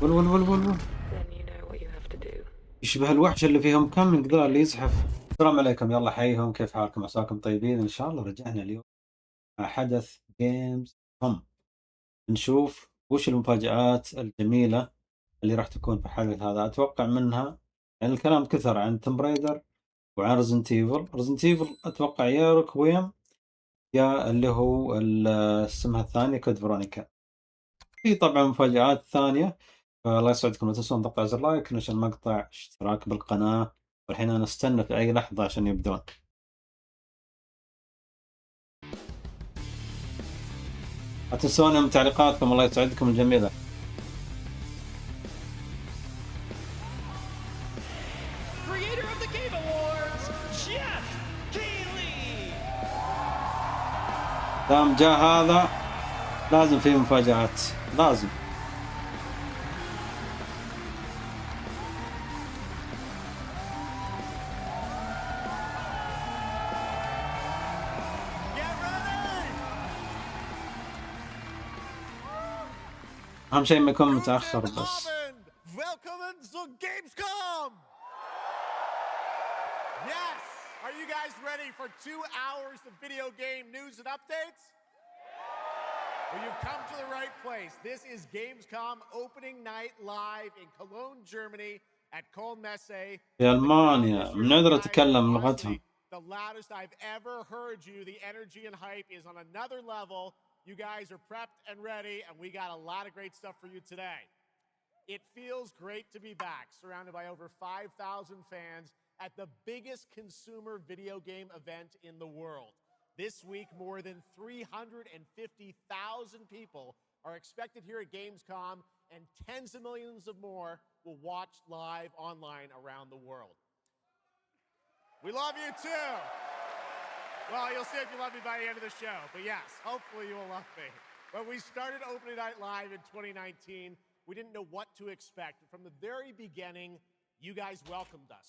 ول ول ول ول ول. يشبه الوحش اللي فيهم كم من ذا اللي يزحف. السلام عليكم، يلا حيهم، كيف حالكم؟ عساكم طيبين. ان شاء الله رجعنا اليوم مع حدث جيمز كوم. نشوف وش المفاجآت الجميلة اللي راح تكون في الحدث هذا. اتوقع منها يعني الكلام كثر عن توم برايدر وعن ريزنت ايفل. اتوقع يا ركويم يا اللي هو اسمها الثانية كود فرونيكا. في طبعا مفاجآت ثانية. الله يسعدكم، لا تنسون تقطع زر لايك، نشر المقطع، اشتراك بالقناة. والحين أنا استنى في أي لحظة عشان يبدون. لا تنسون من تعليقاتكم، الله يسعدكم الجميلة. دام جاء هذا لازم في مفاجآت، لازم. أهم شيء ما يكون متأخر بس. Welcome to gamescom. Yes, are you guys ready for 2 hours of video game news and updates? Well, you've come to the right place. This is Gamescom opening night live in Cologne, Germany at Messe. في ألمانيا من نقدر أتكلم لغتهم. The loudest I've ever heard you. The energy and hype is on another level. You guys are prepped and ready, and we got a lot of great stuff for you today. It feels great to be back, surrounded by over 5,000 fans at the biggest consumer video game event in the world. This week, more than 350,000 people are expected here at Gamescom, and tens of millions of more will watch live online around the world. We love you too. Well, you'll see if you love me by the end of the show, but yes, hopefully you will love me. When we started Opening Night Live in 2019, we didn't know what to expect. From the very beginning, you guys welcomed us.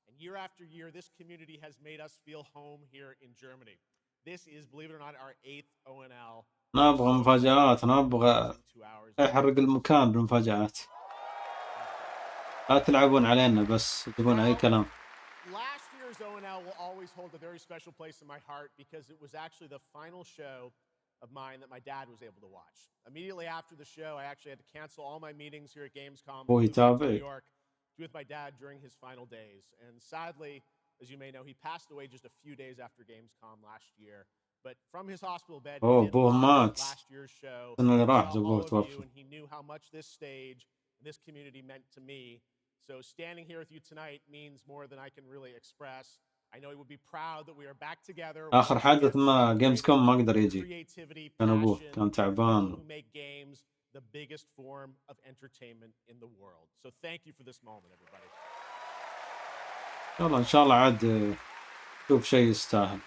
And year after year, this community has made us feel home here in Germany. This is, believe it or not, our 8th ONL. نبغى مفاجآت، نبغى احرق المكان بالمفاجآت. لا تلعبون علينا بس تقولون أي كلام. Last year's ONL will always hold a very special place in my heart because it was actually the final show of mine that my dad was able to watch. Immediately after the show, I actually had to cancel all my meetings here at Gamescom in New York to be with my dad during his final days. And sadly, as you may know, he passed away just a few days after Gamescom last year. But from his hospital bed, he did watch last year's show. All of you, and he knew how much this stage and this community meant to me. So standing here with you tonight means more than I can really express. I know he would be proud that we are back together. آخر حدث ما جيمز كوم ما قدر يجي، كان أبوه كان تعبان. Who make games the biggest form of entertainment in the world. So thank you for this moment, everybody. يلا إن شاء الله عاد شوف شيء يستاهل.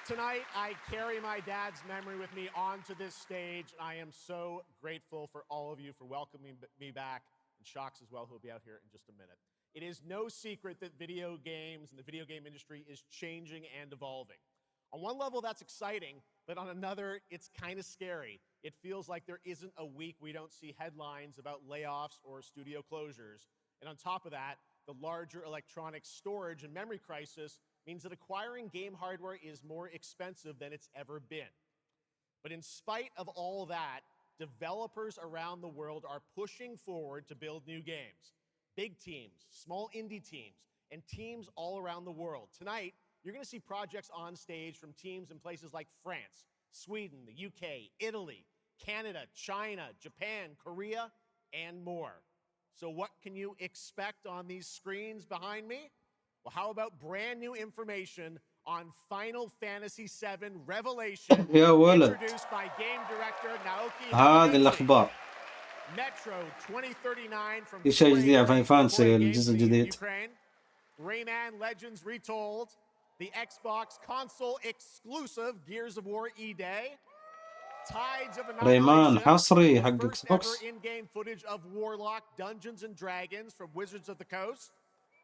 Tonight, I carry my dad's memory with me onto this stage. I am so grateful for all of you for welcoming me back, and Shocks as well, who will be out here in just a minute. It is no secret that video games and the video game industry is changing and evolving. On one level, that's exciting, but on another, it's kind of scary. It feels like there isn't a week we don't see headlines about layoffs or studio closures. And on top of that, the larger electronic storage and memory crisis means that acquiring game hardware is more expensive than it's ever been. But in spite of all that, developers around the world are pushing forward to build new games. Big teams, small indie teams, and teams all around the world. Tonight, you're going to see projects on stage from teams in places like France, Sweden, the UK, Italy, Canada, China, Japan, Korea, and more. So what can you expect on these screens behind me? Well, how about brand new information on Final Fantasy VII Revelation, introduced by game director Naoki هذه الأخبار. Metro 2039 from في شيء جديد عن فاينل فانتسي الجزء الجديد. Rayman Legends Retold, the Xbox console exclusive Gears of War E-Day, Tides of ريمان حصري حق اكس بوكس. in-game footage of Warlock Dungeons and Dragons from Wizards of the Coast,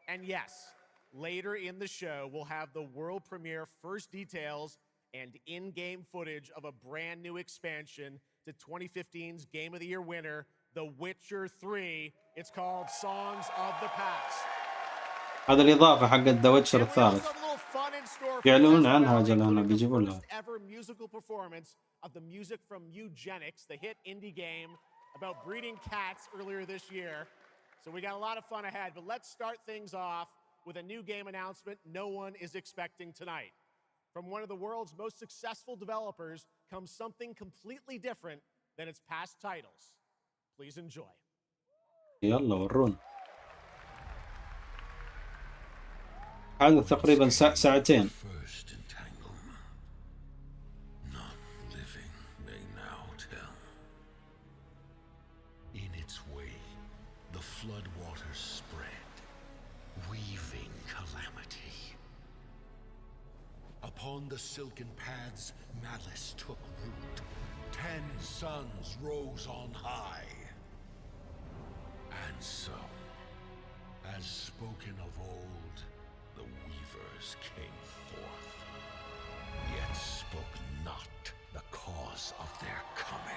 and yes, later in the show, we'll have the world premiere first details and in-game footage of a brand new expansion to 2015's Game of the Year winner, The Witcher 3. It's called Songs of the Past. هذا الإضافة حق ذا ويتشر And we also الثالث. have a little fun in store for يعلنون West عنها Valley, أجل هنا including the بيجيبون لها. first ever musical performance of the music from Eugenics, the hit indie game about breeding cats earlier this year. So we got a lot of fun ahead, but let's start things off with a new game announcement no one is expecting tonight. From one of the world's most successful developers comes something completely different than its past titles. Please enjoy. يلا ورون. هذا تقريبا ساعتين. Floodwaters spread, weaving calamity. Upon the silken paths, malice took root. 10 suns rose on high. And so, as spoken of old, the weavers came forth, yet spoke not the cause of their coming.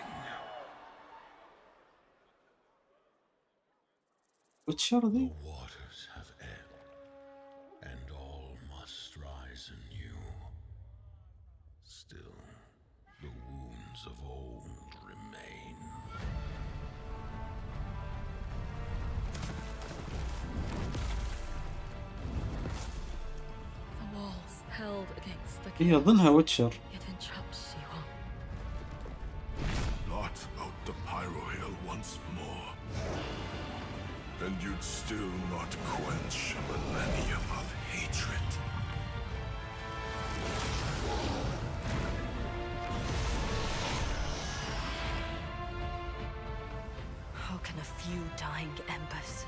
وتشر The waters have ebbed, and all must rise anew. Still, the wounds of old remain. The walls held against the هي أظنها ويتشر. yet entrapped she won. Blot out the pyro hill once more, and you'd still not quench a millennium of hatred. How can a few dying embers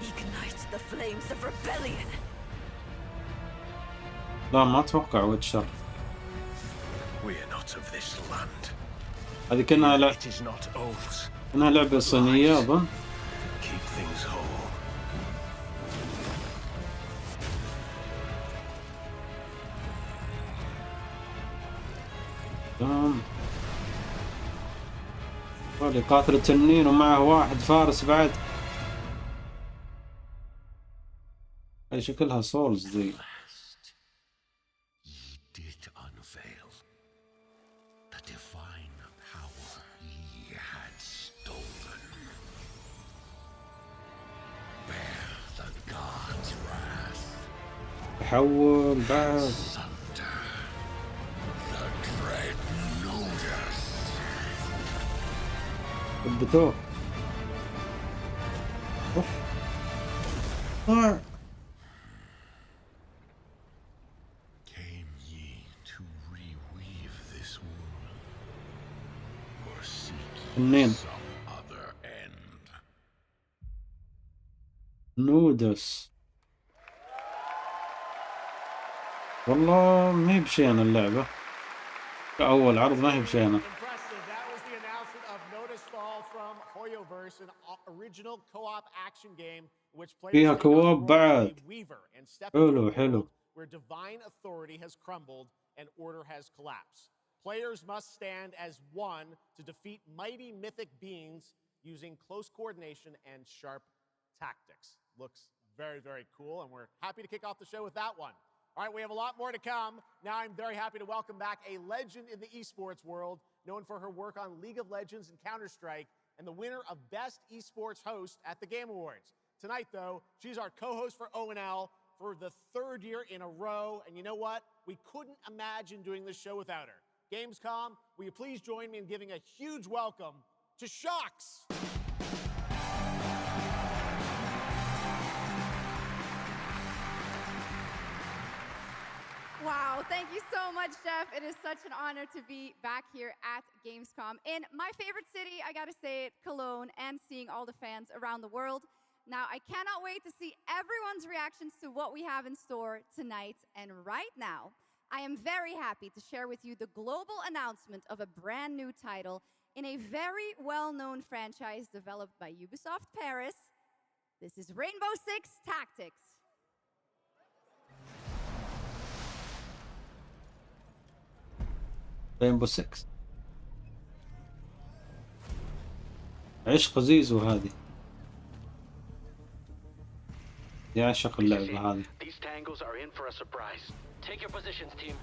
ignite the flames of rebellion? لا ما أتوقع ويتشر. We're not of this land. هذه كأنها It is not oaths كأنها لعبة صينية أظن. that keep things whole. اللي قاتل التنين ومعه واحد فارس بعد. هاي شكلها سولز ذي. Ye did unveil the divine power ye had stolen. Bear the god's wrath. تحول بعد. Sunder the dread notice. ثبتوه. أوف. ضاع. Came ye to reweave this world, or seek ye تنين. some other end? نودس. والله ما هي بشينة اللعبة. كأول عرض ما هي بشينة. Impressive. That was the announcement of Notice Fall from Hoyoverse, an original co-op action game in which players فيها take on the كواب role of بعد. a weaver and step حلو into a حلو. world where divine authority has crumbled and order has collapsed. Players must stand as one to defeat mighty mythic beings using close coordination and sharp tactics. Looks very, very cool, and we're happy to kick off the show with that one. All right, we have a lot more to come. Now I'm very happy to welcome back a legend in the esports world, known for her work on League of Legends and Counter-Strike, and the winner of Best Esports Host at the Game Awards. Tonight, though, she's our co-host for ONL for the 3rd year in a row, and you know what? We couldn't imagine doing this show without her. Gamescom, will you please join me in giving a huge welcome to Shocks? Wow, thank you so much, Jeff. It is such an honor to be back here at Gamescom in my favorite city, I gotta say it, Cologne, and seeing all the fans around the world. Now, I cannot wait to see everyone's reactions to what we have in store tonight. And right now, I am very happy to share with you the global announcement of a brand new title in a very well-known franchise developed by Ubisoft Paris. This is Rainbow Six Tactics. Rainbow Six. عشق زيزو هذه، يعشق اللعبة هذه. These tangos are in for a surprise. Take your positions, team.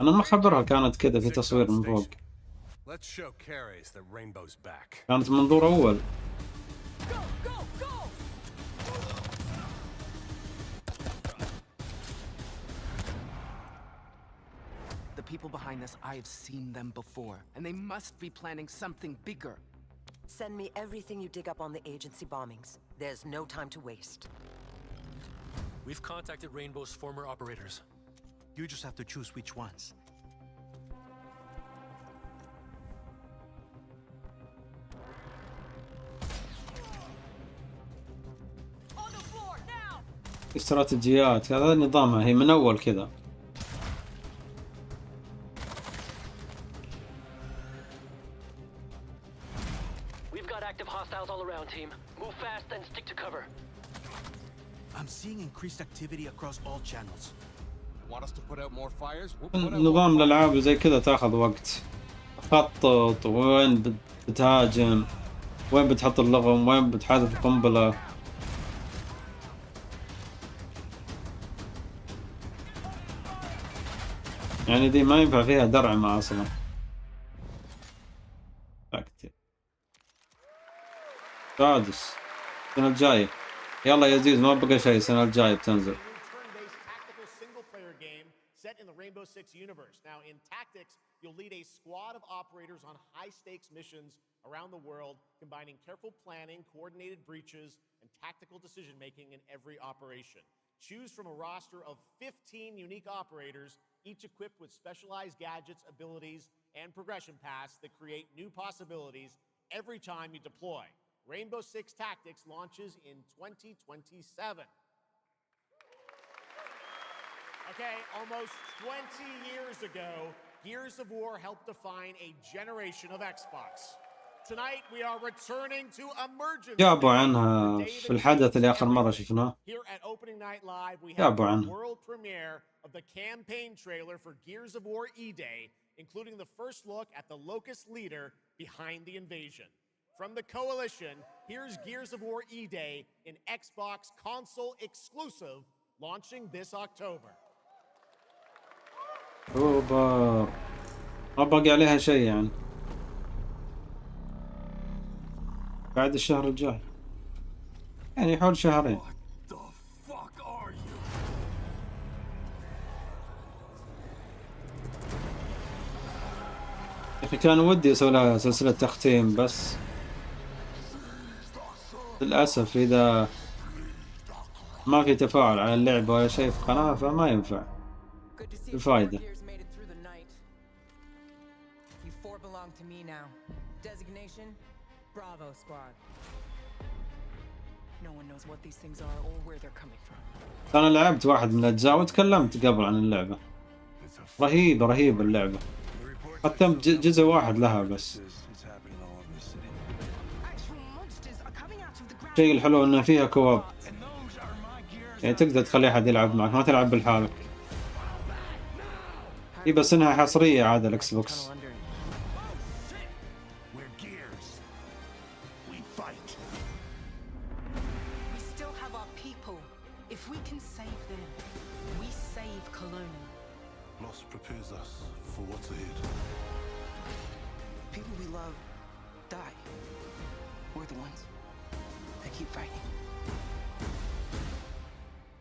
أنا ما خبرها كانت كذا في تصوير من فوق، Let's show Caris that Rainbow's back. كانت منظور أول. The people behind this, I have seen them before, and they must be planning something bigger. Send me everything you dig up on the agency bombings. There's no time to waste. We've contacted Rainbow's former operators. You just have to choose which ones. استراتيجيات هذا نظامها هي من أول كذا. We've got active hostiles all around, team. Move fast and stick to cover. I'm seeing increased activity across all channels. Want us to put out more fires? We'll put out more نظام fires. الألعاب زي كذا تاخذ وقت، تخطط وين بتهاجم، وين بتحط اللغم، وين بتحذف القنبلة. يعني دي ما ينفع فيها درعمة أصلا. سادس السنة الجاية، يلا يا زيز ما بقى شيء، السنة الجاية بتنزل. Turn-based tactical single-player game set in the Rainbow Six universe. Now, in tactics, you'll lead a squad of operators on high-stakes missions around the world, combining careful planning, coordinated breaches, and tactical decision-making in every operation. Choose from a roster of 15 unique operators, each equipped with specialized gadgets, abilities, and progression paths that create new possibilities every time you deploy. Rainbow Six Tactics launches in 2027. Okay, almost 20 years ago, Gears of War helped define a generation of Xbox. Tonight we are returning to emergency. جابوا عنها في الحدث اللي آخر مرة شفناه. Here at Opening Night Live, we have جابوا the عنها. world premiere of the campaign trailer for Gears of War E-Day, including the first look at the Locust leader behind the invasion. From the Coalition, here's Gears of War E-Day, an Xbox console exclusive, launching this October. اوبا ما باقي عليها شيء يعني، بعد الشهر الجاي يعني حول شهرين. The fuck are you? يا أخي كان ودي أسوي لها سلسلة تختيم، بس للأسف إذا ما في تفاعل على اللعبة ولا شيء في قناة فما ينفع الفايدة. You four belong to me now. Designation, Bravo Squad. No one knows what these things are or where they're coming from. أنا لعبت واحد من الأجزاء وتكلمت قبل عن اللعبة، رهيبة رهيبة اللعبة، ختمت جزء واحد لها بس. الشيء الحلو إنه فيها كواب، يعني تقدر تخلي أحد يلعب معك، ما تلعب بالحالك. إيه بس إنها حصرية عاد الإكس بوكس. Prepares us for what's ahead. People we love die. We're the ones that keep fighting.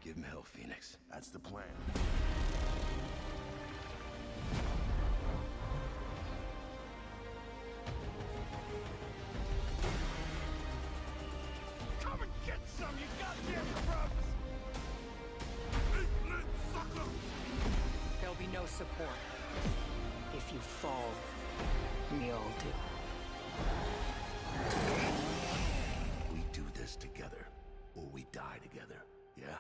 Give him hell, Phoenix. That's the plan. Come and get some, you goddamn scrubs! There'll be no support. If you fall, we all do. We do this together, or we die together, yeah?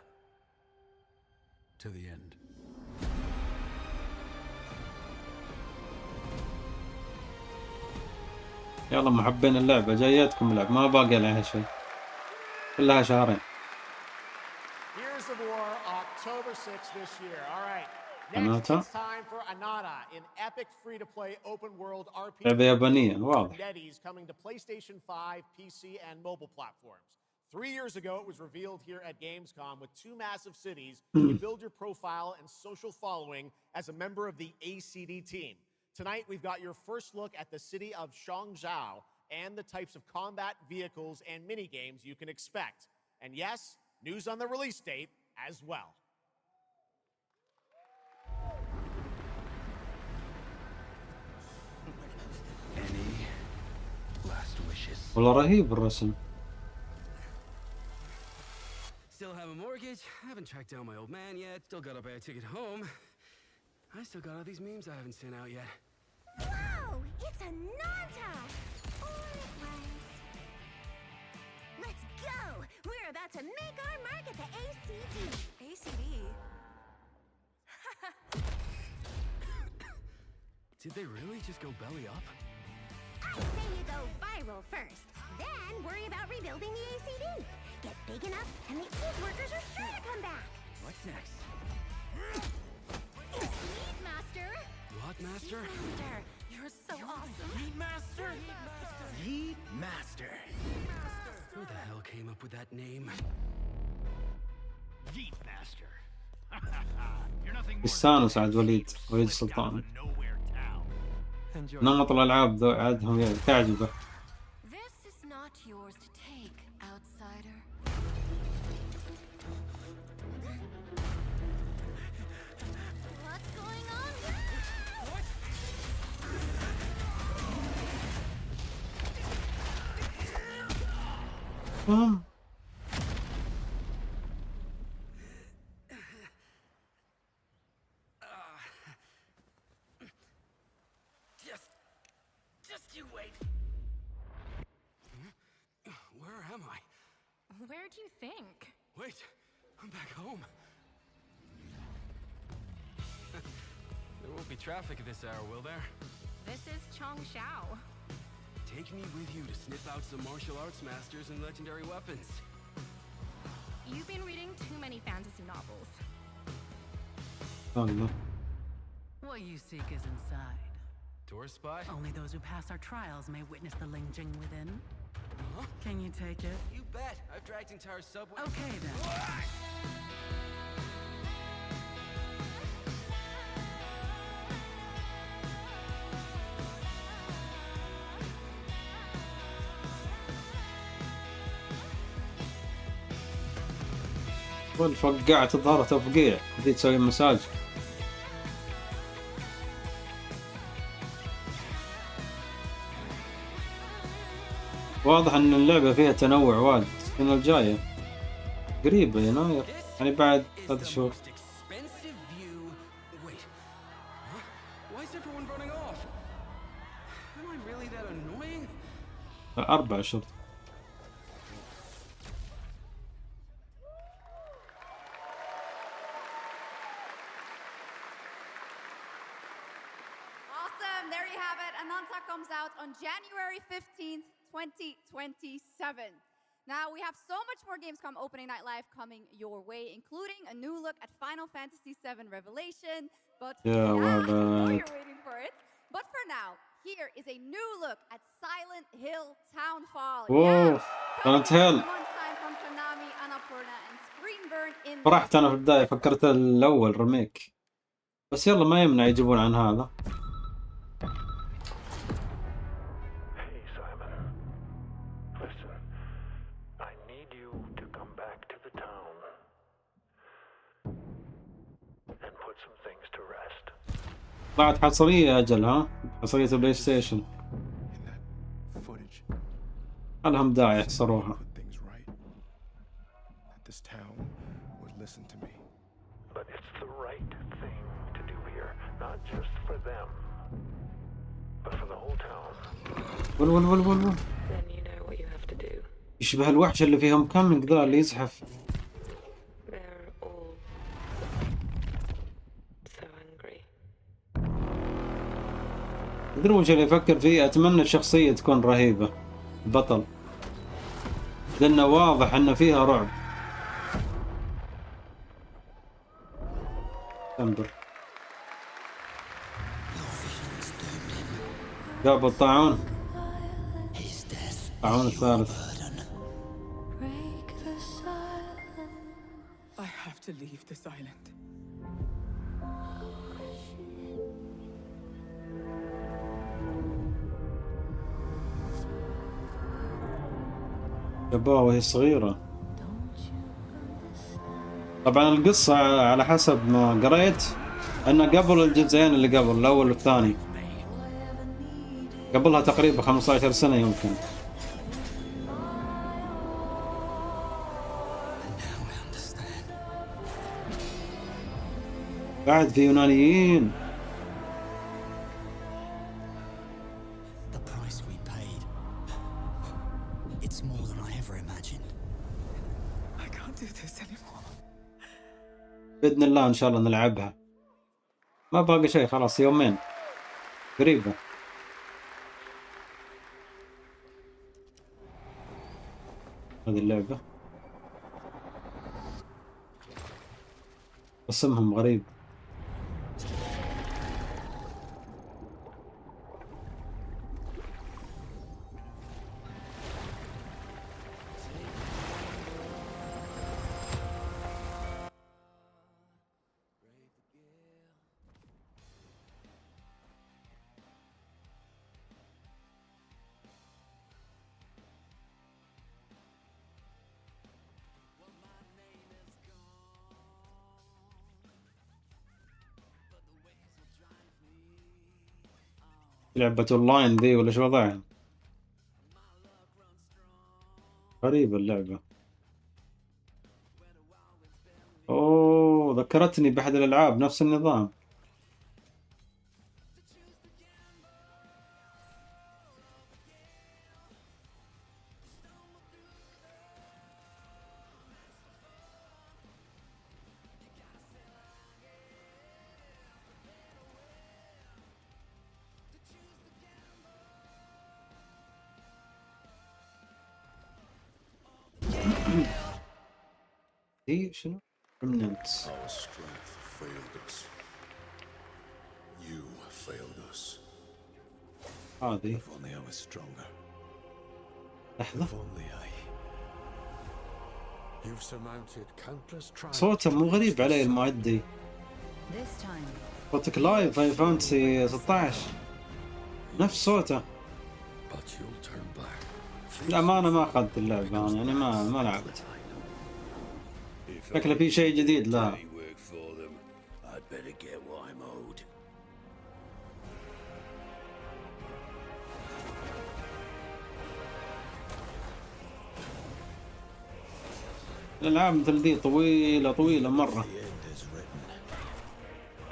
To the end. يلا محبين اللعبة جايتكم اللعبة، ما باقي عليها شيء، كلها شهرين. Gears of War, October 6th this year. All right, قناتها. it's time for Anada, an epic free-to-play open-world RPG. لعبة يابانية واضح. Netties coming to PlayStation 5, PC, and mobile platforms. 3 years ago, it was revealed here at Gamescom with 2 massive cities. You build your profile and social following as a member of the ACD team. Tonight, we've got your first look at the city of Shangzhou and the types of combat vehicles and mini-games you can expect. And yes, news on the release date as well. Any last wishes? والله رهيب الرسم. Still have a mortgage, haven't tracked down my old man yet, still gotta buy a ticket home. I still got all these memes I haven't sent out yet. Whoa! It's a Nanta! Or it was... Let's go! We're about to make our mark at the ACD. ACD? Did they really just go belly up? I say you go viral first, then worry about rebuilding the ACD. Get big enough, and the old workers are sure to come back. What's next? Lead Master! What, Master? Master, you're so awesome. Lead Master? Lead Master. Who the hell came up with that name? Yeet Master. You're nothing more يستانس عاد وليد سلطان. نمط الألعاب ذو عادهم تعجبه. This is not yours to take, outsider. What's going on? Just you wait. Where am I? Where do you think? Wait, I'm back home. There won't be traffic at this hour, will there? This is Changshao. Take me with you to sniff out some martial arts masters and legendary weapons. You've been reading too many fantasy novels. الله. What you seek is inside. Tourist spy? Only those who pass our trials may witness the Lingjing within. Huh? Can you take it? You bet. I've dragged entire subway. Okay then. والفقاعة تظهر تفقيع ذي تسوي مساج. واضح ان اللعبة فيها تنوع وايد. السنة الجاية قريبة يناير يعني بعد 3 شهور. 4 شهور. Awesome, there you have it. Ananta comes out on January 15th, 2027. Now, we have so much more Gamescom Opening Night Live coming your way, including a new look at Final Fantasy VII Revelation. But I know you're waiting for it. But for now, here is a new look at Silent Hill Townfall. Whoa, Silent Hill. فرحت أنا في البداية فكرت الأول ريميك بس يلا ما يمنع يجيبون عن هذا. Hey Simon, listen, I need you to come back to the town and put some things to rest. طلعت حصرية أجل ها؟ حصرية البلاي ستيشن. لهم داعي يحصروها. This town would listen to me. But it's the right thing to do here, not just for them, but for the whole town. ول Then you know what you have to do. يشبه الوحش اللي فيهم كامينج ذا اللي يزحف. They're all so angry. تدري وش اللي أفكر فيه؟ أتمنى الشخصية تكون رهيبة بطل لأنه واضح أن فيها رعب. تنبر جابوا الطاعون. الطاعون الثالث. I have to leave this island. جابوها وهي صغيرة. طبعا القصة على حسب ما قريت أنه قبل الجزئين اللي قبل الأول والثاني، قبلها تقريبا 15 سنة يمكن. بعد في يونانيين. بإذن الله إن شاء الله نلعبها. ما باقي شيء، خلاص يومين قريبة. هذه اللعبة اسمهم غريب. لعبة اونلاين ذي ولا شو وضعها؟ غريبة اللعبة. اوه ذكرتني بأحد الألعاب نفس النظام. دي شنو؟ remnants. Our strength failed us. You failed us. هذه. If only I was stronger. لحظة. If only I. You've surmounted countless trials. صوته مو غريب علي المؤدي. صوتك لايف في فانتسي 16 نفس صوته. But you'll turn back. لا أنا ما أخذت اللعبة أنا يعني ما لعبت. شكله في شيء جديد لا. الألعاب مثل ذي طويلة مرة.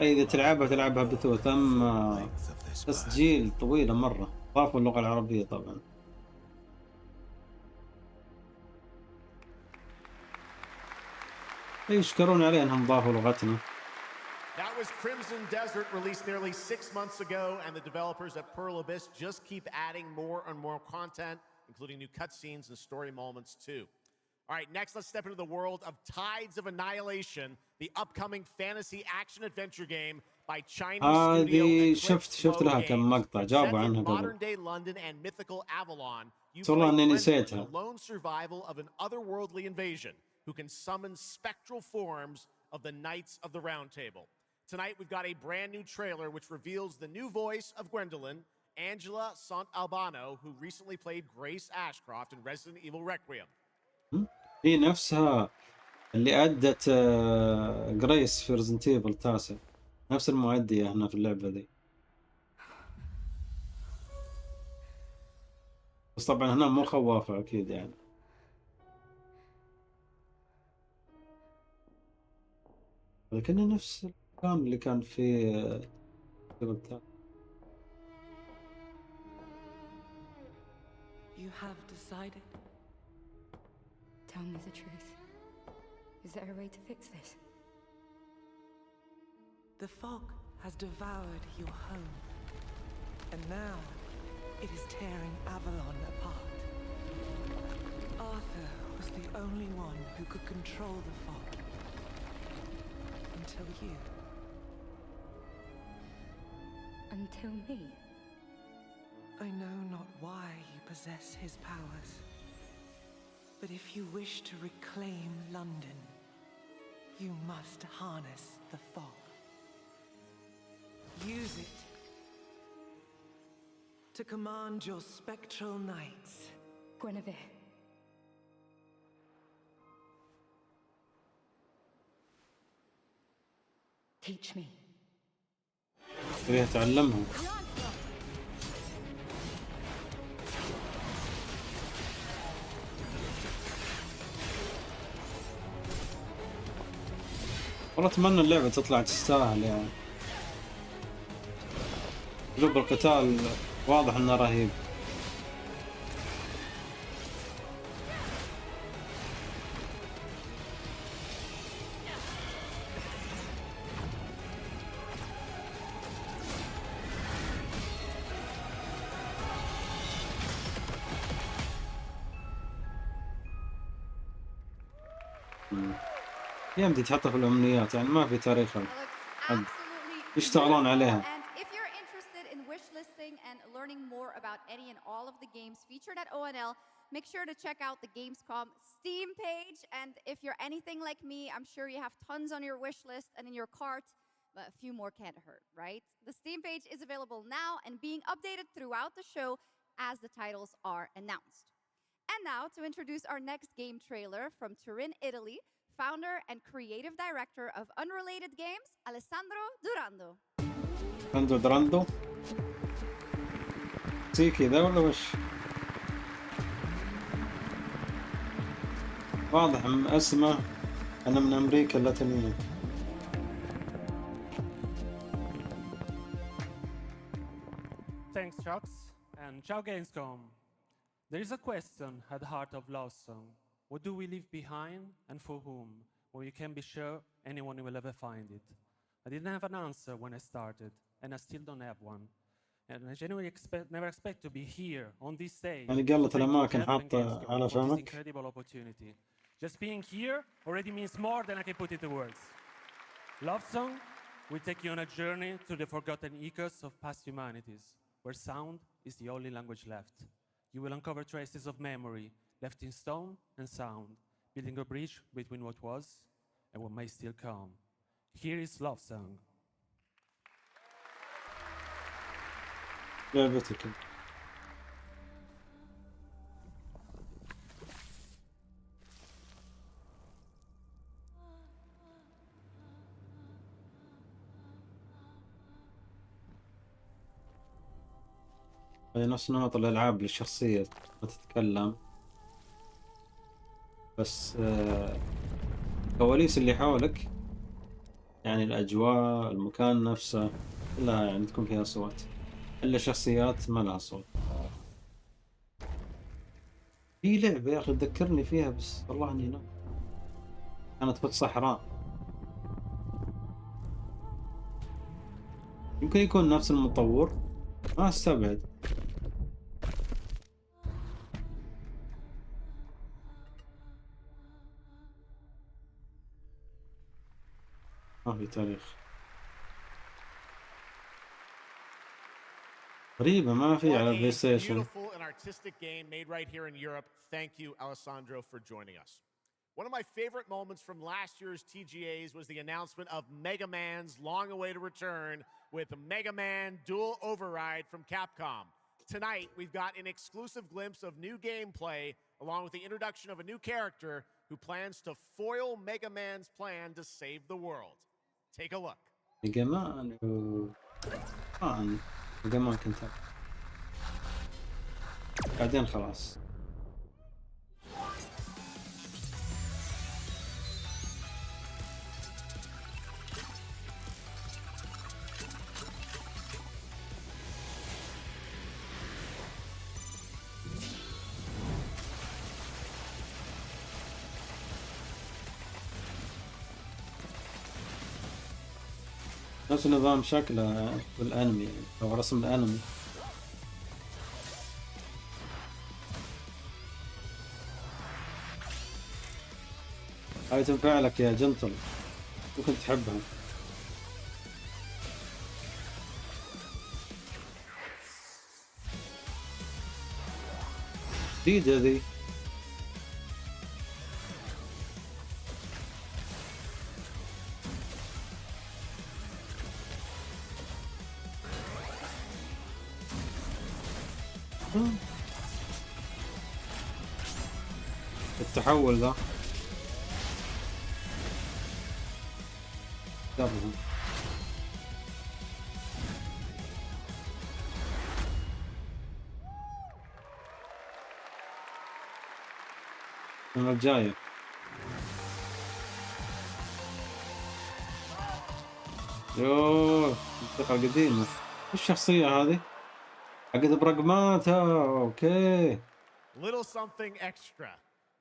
أي إذا تلعبها بثوث، أما تسجيل طويلة مرة. ضافوا اللغة العربية طبعا. يشكرون عليه انهم ضافوا لغتنا. That was Crimson Desert, released nearly 6 months ago, and the developers at Pearl Abyss just keep adding more and more content, including new cutscenes and story moments too. All right, next let's step into the world of Tides of Annihilation, the upcoming fantasy action adventure game by Chinese studio شفت لها كم مقطع جابوا عنها قبل. Modern day London and mythical Avalon. You والله اني play نسيتها. the lone survival of an otherworldly invasion who can summon spectral forms of the Knights of the Round Table. Tonight we've got a brand new trailer which reveals the new voice of Gwendolyn, Angela Sant Albano, who recently played Grace Ashcroft in Resident Evil Requiem. هي نفسها اللي أدت جريس في ريزنت ايفل التاسع، نفس المؤدية هنا في اللعبة دي. بس طبعا هنا مو خوافة أكيد يعني. لكنه نفس المكان اللي كان فيه You have decided? Tell me the truth. Is there a way to fix this? The fog has devoured your home, and now it is tearing Avalon apart. Arthur was the only one who could control the fog. Until you. Until me? I know not why you possess his powers, but if you wish to reclaim London, you must harness the fog. Use it to command your spectral knights. Guinevere. Teach me. تبيها تعلمها. والله اتمنى اللعبة تطلع تستاهل يعني. اسلوب القتال واضح انه رهيب. يمدي تحطها في الأمنيات يعني ما في تاريخ يشتغلون عليها. And if you're interested in wish listing and learning more about any and all of the games featured at ONL, make sure to check out the Gamescom Steam page. And if you're anything like me, I'm sure you have tons on your wish list and in your cart, but a few more can't hurt, right? The Steam page is available now and being updated throughout the show as the titles are announced. And now to introduce our next game trailer from Turin, Italy, founder and creative director of Unrelated Games, Alessandro Durando. Alessandro Durando زي كذا ولا وش؟ واضح من اسمه أنا من أمريكا اللاتينية. Thanks, Chucks, and ciao Gamescom. There is a question at the heart of Love Song. What do we leave behind and for whom? Well, you can be sure anyone will ever find it. I didn't have an answer when I started, and I still don't have one. And I genuinely never expect to be here on this stage. يعني قلت الأماكن حاطة على فمك. Incredible opportunity. Just being here already means more than I can put into words. Love Song will take you on a journey through the forgotten echoes of past humanities, where sound is the only language left. You will uncover traces of memory left in stone and sound, building a bridge between what was and what may still come. Here is Love Song. لعبتك. هي نفس نمط الألعاب للشخصية ما تتكلم بس الكواليس اللي حولك يعني الأجواء المكان نفسه كلها يعني تكون فيها صوت إلا شخصيات ما لها صوت. في لعبة يا أخي تذكرني فيها بس والله إني كانت في الصحراء يمكن يكون نفس المطور ما استبعد. ما في تاريخ غريبة ما في على البلاي ستيشن. Beautiful and artistic game made right here in Europe. Thank you, Alessandro, for joining us. One of my favorite moments from last year's TGAs was the announcement of Mega Man's long-awaited return with Mega Man Dual Override from Capcom. Tonight, we've got an exclusive glimpse of new gameplay, along with the introduction of a new character who plans to foil Mega Man's plan to save the world. Take a look. ميجا مان كنت بعدين خلاص. نفس نظام شكله بالانمي يعني او رسم الانمي. هاي تنفع لك يا جنتل ممكن تحبها. جديدة ذي. التحول ذا جربوا. السنة الجاية. يوه الموسيقى القديمة. وش الشخصية هذه؟ حقت برقماتها. اوكي. Little something extra.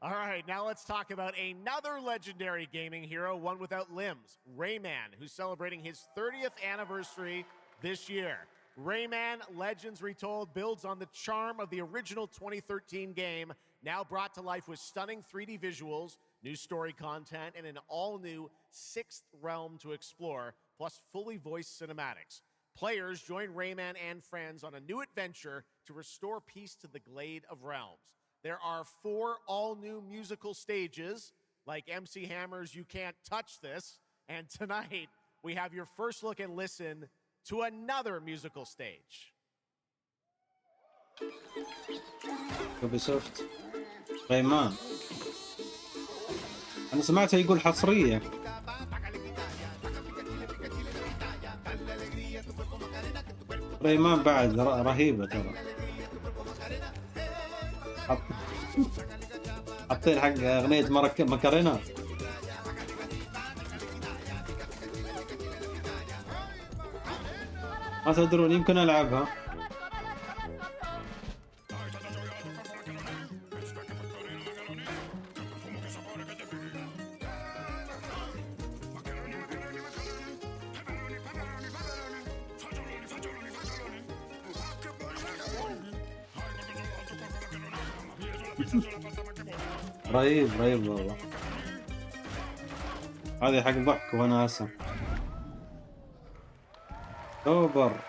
All right, now let's talk about another legendary gaming hero, one without limbs, Rayman, who's celebrating his 30th anniversary this year. Rayman Legends Retold builds on the charm of the original 2013 game, now brought to life with stunning 3D visuals, new story content, and an all-new sixth realm to explore, plus fully voiced cinematics. Players join Rayman and friends on a new adventure to restore peace to the Glade of Realms. There are 4 all-new musical stages, like MC Hammer's You Can't Touch This, and tonight we have your first look and listen to another musical stage. Ubisoft ريمان. أنا سمعته يقول حصرية. ريمان بعد رهيبة ترى. حاطين حق أغنية مكرونة. ما تدرون يمكن ألعبها. رهيب رهيب والله. هذه حق ضحك وناسة. سوبر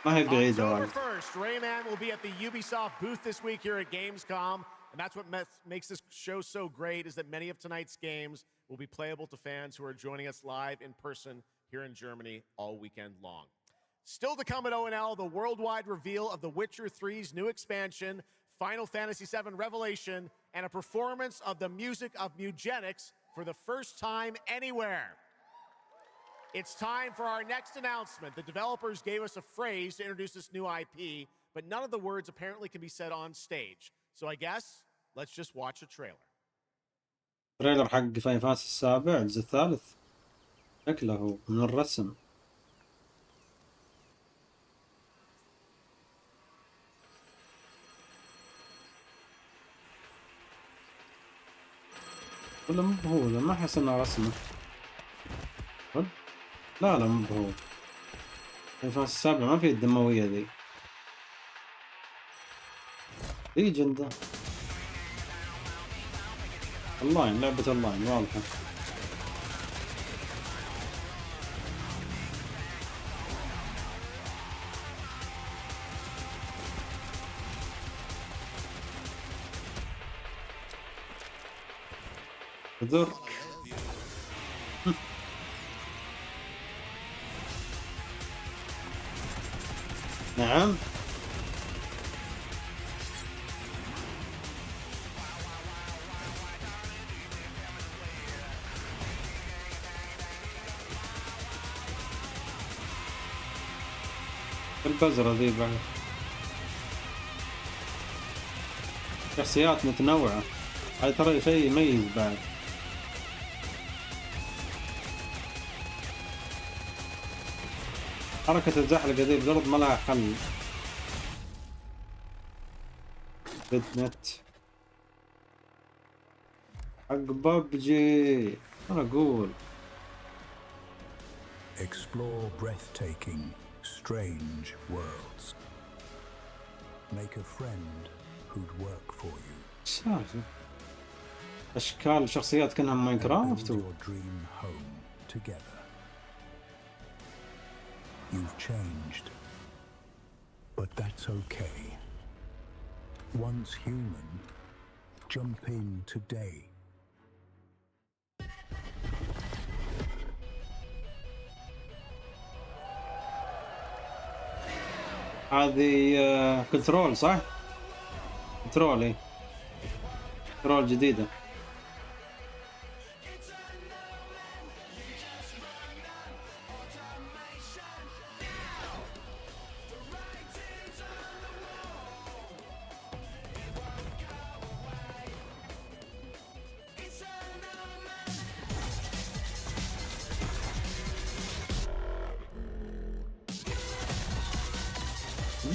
ما هي بعيدة وايد. Rayman will be at the Ubisoft booth this week here at Gamescom, and that's what makes this show so great, is that many of tonight's games will be playable to fans who are joining us live in person here in Germany all weekend long. Still to come at ONL, the worldwide reveal of The Witcher 3's new expansion, Final Fantasy VII Revelation, and a performance of the music of Mugenics for the first time anywhere. It's time for our next announcement. The developers gave us a phrase to introduce this new IP, but none of the words apparently can be said on stage. So I guess let's just watch a trailer. تريلر حق فاينل فانتسي السابع الجزء الثالث. شكله من الرسم. ولا مو هو؟ ما أحس إنه رسمه. لا مو هو. فاينل السابع ما في الدموية ذي. ليجند. اونلاين، لعبة اونلاين واضحة. ذر. نعم. البزرة ذي بعد شخصيات متنوعة، هاي ترى شيء يميز بعد. حركة الزحلقة ذي بالأرض ما لها حل. نت حق ببجي أنا أقول. Explore breathtaking, strange worlds. Make a friend who'd work for you. سالفة أشكال شخصيات كأنها ماينكرافت. Your dream home together. You've changed, but that's okay. Once human, jump in today. هذه كنترول صح؟ كنترول اي كنترول جديدة.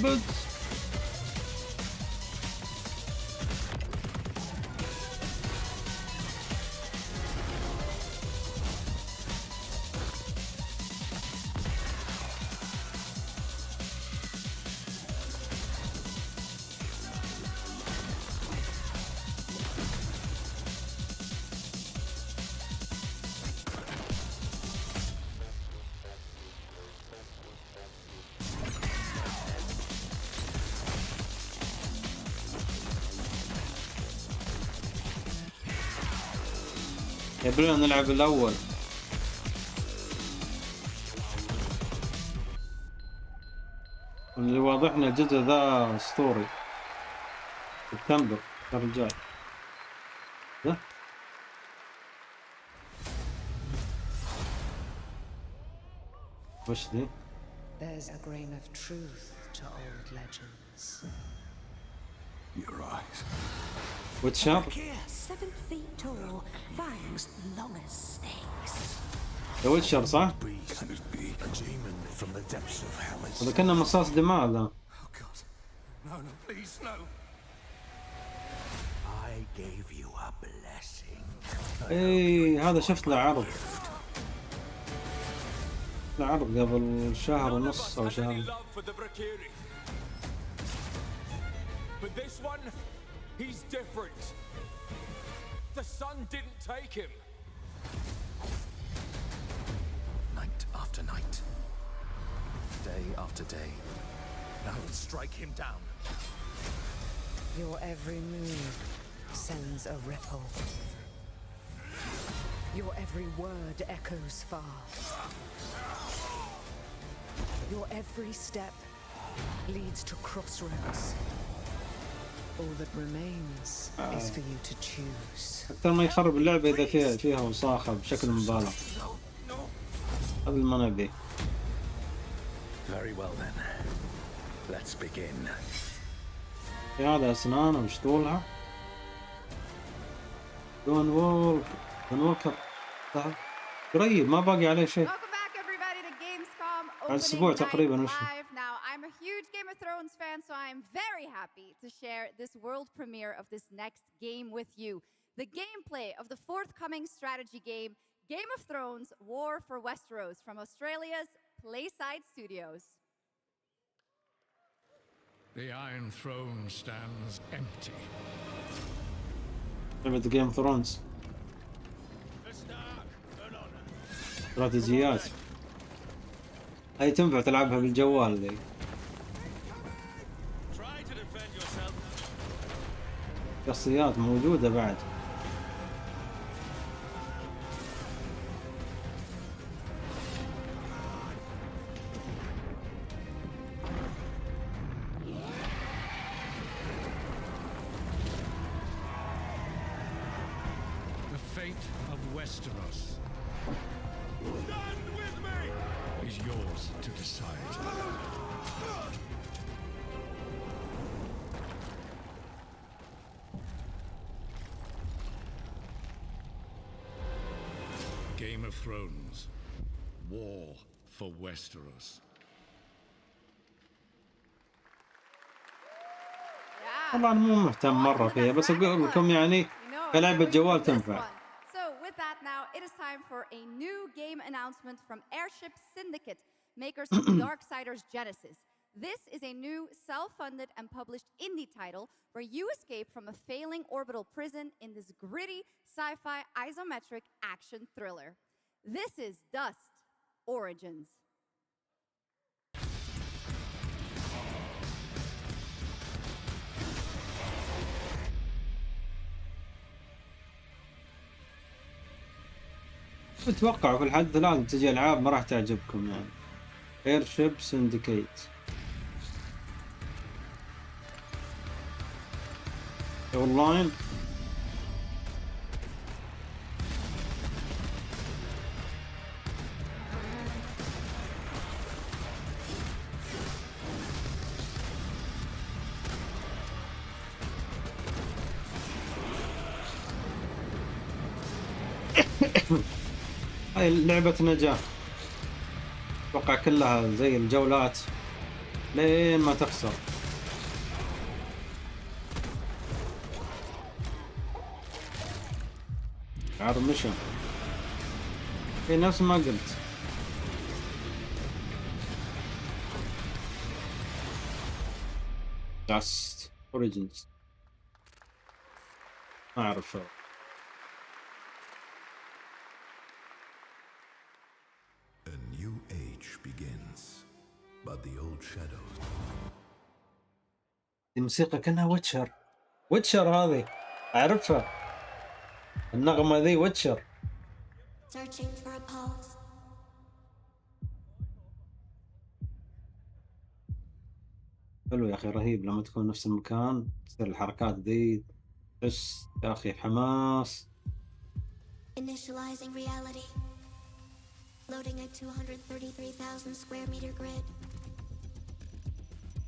بس يبغون نلعب الأول. اللي واضحنا الجزء ذا أسطوري. سبتمبر الرجال ذا وش ذي؟ There's a grain of truth to old legends. Your eyes. ويتشر 7 feet tall, fangs long as snakes. ذا ويتشر صح؟ هذا كنا مصاص دماء ذا. No, please, no. I gave you a blessing. اي هذا شفت له عرض. له عرض قبل شهر ونص او شهر. But this one, he's different. The sun didn't take him. Night after night. Day after day. Now strike him down. Your every move sends a ripple. Your every word echoes far. Your every step leads to crossroads. All that remains is for you to choose. أكثر ما يخرب اللعبة إذا فيها وساخة بشكل مبالغ. هذا اللي ما نبيه. Very well then. Let's begin. في هذا أسنان وش طولها؟ دون ووكر قريب ما باقي عليه شيء. Welcome back everybody to gamescom أسبوع opening تقريبا night وش. live. Now I'm a huge Game of Thrones fan, so I'm very happy to share this world premiere of this next game with you. The gameplay of the forthcoming strategy game, Game of Thrones: War for Westeros, from Australia's Playside Studios. The Iron Throne stands empty. لعبة Game of Thrones. استراتيجيات. هاي تنفع تلعبها بالجوال ذي. شخصيات موجودة بعد. The fate of Westeros is yours to decide. Game of Thrones. War for Westeros. طبعا مو مهتم مرة فيها بس أقول لكم يعني كلعبة جوال تنفع. So with that now, it is time for a new game announcement from Airship Syndicate, makers of Darksiders Genesis. This is a new self-funded and published indie title where you escape from a failing orbital prison in this gritty sci-fi isometric action thriller. This is Dust Origins. اتوقع في الحد لازم تجي العاب ما راح تعجبكم يعني. ايرشيب سندكيت اونلاين. هاي لعبة نجاح، اتوقع كلها زي الجولات لين ما تخسر. عرض مشن هي نفس ما قلت. جاست اوريجينز ما اعرف. A new age begins, but the old shadows. الموسيقى كأنها ويتشر. ويتشر هذه اعرفها، النغمة ذي ويتشر. Searching for a pulse. حلو يا اخي، رهيب لما تكون نفس المكان تصير الحركات ذي، تحس يا اخي حماس. Initializing reality. Loading a 233,000 square meter grid.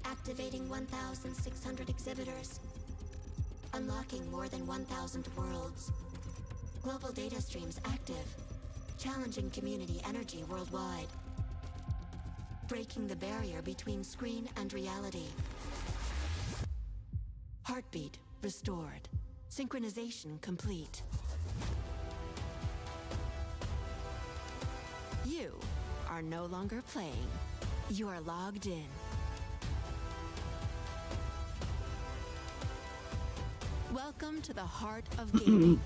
Activating 1,600 exhibitors. Unlocking more than 1,000 worlds. Global data streams active. Challenging community energy worldwide. Breaking the barrier between screen and reality. Heartbeat restored. Synchronization complete. You are no longer playing. You are logged in. Welcome to the heart of gaming.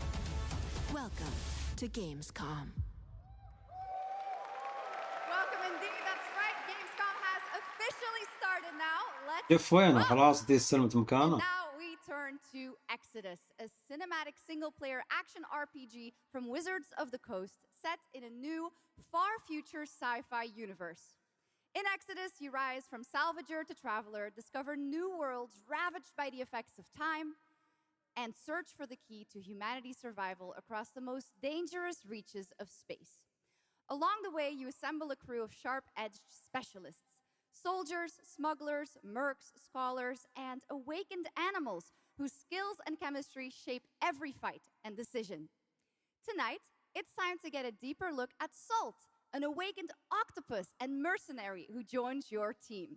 Welcome to gamescom. Welcome indeed, that's right. Gamescom has officially started now. كيف وينه خلاص دي استلمت مكانه. Now we turn to Exodus, a cinematic single-player action RPG from Wizards of the Coast, set in a new, far future sci-fi universe. In Exodus, you rise from salvager to traveler, discover new worlds ravaged by the effects of time, and search for the key to humanity's survival across the most dangerous reaches of space. Along the way, you assemble a crew of sharp-edged specialists, soldiers, smugglers, mercs, scholars, and awakened animals whose skills and chemistry shape every fight and decision. Tonight, it's time to get a deeper look at Salt, an awakened octopus and mercenary who joins your team.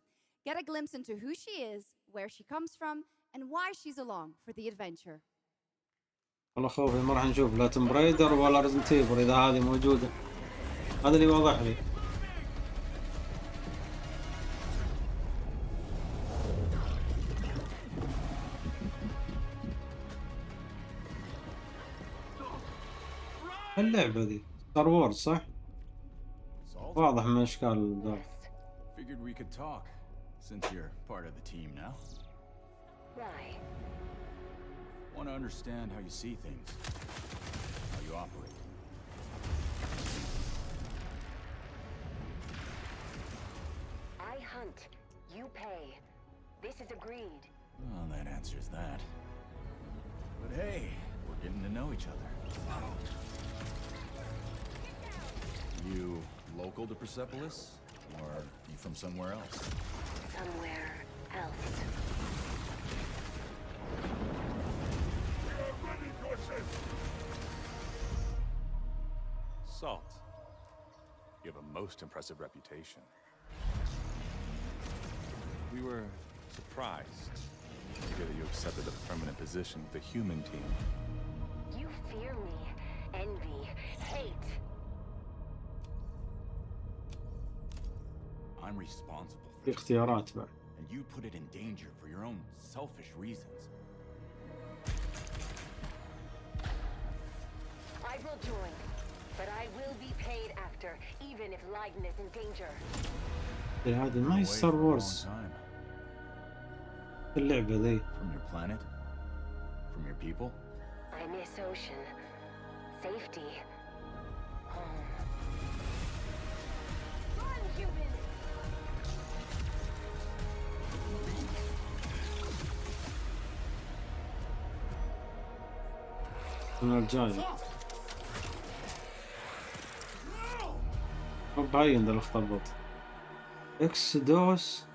Get a glimpse into who she is, where she comes from, and why she's along for the adventure. والله خوفي ما راح نشوف لا توم برايدر ولا ريزنت ايفل اذا هذه موجودة، هذا اللي واضح لي. اللعبة ذي ستار وورز صح؟ واضح من اشكال الدار. Figured we could talk since you're part of the team now. Why? Want to understand how you see things, how you operate. I hunt, you pay. This is agreed. Well, that answers that. But hey, we're getting to know each other. You local to Persepolis, or you from somewhere else? Somewhere else. Salt. You have a most impressive reputation. We were surprised to hear that you accepted a permanent position with the human team. You fear me, envy, hate. I'm responsible for في اختيارات بعد. and you put it in danger for your own selfish reasons. I will join, but I will be paid after, even if Leiden is in danger. هذه ما هي ستار وورز اللعبة ذي. From your planet? From your people? I miss ocean, safety, من الجاي باين ذا الاختبط اكسدوس.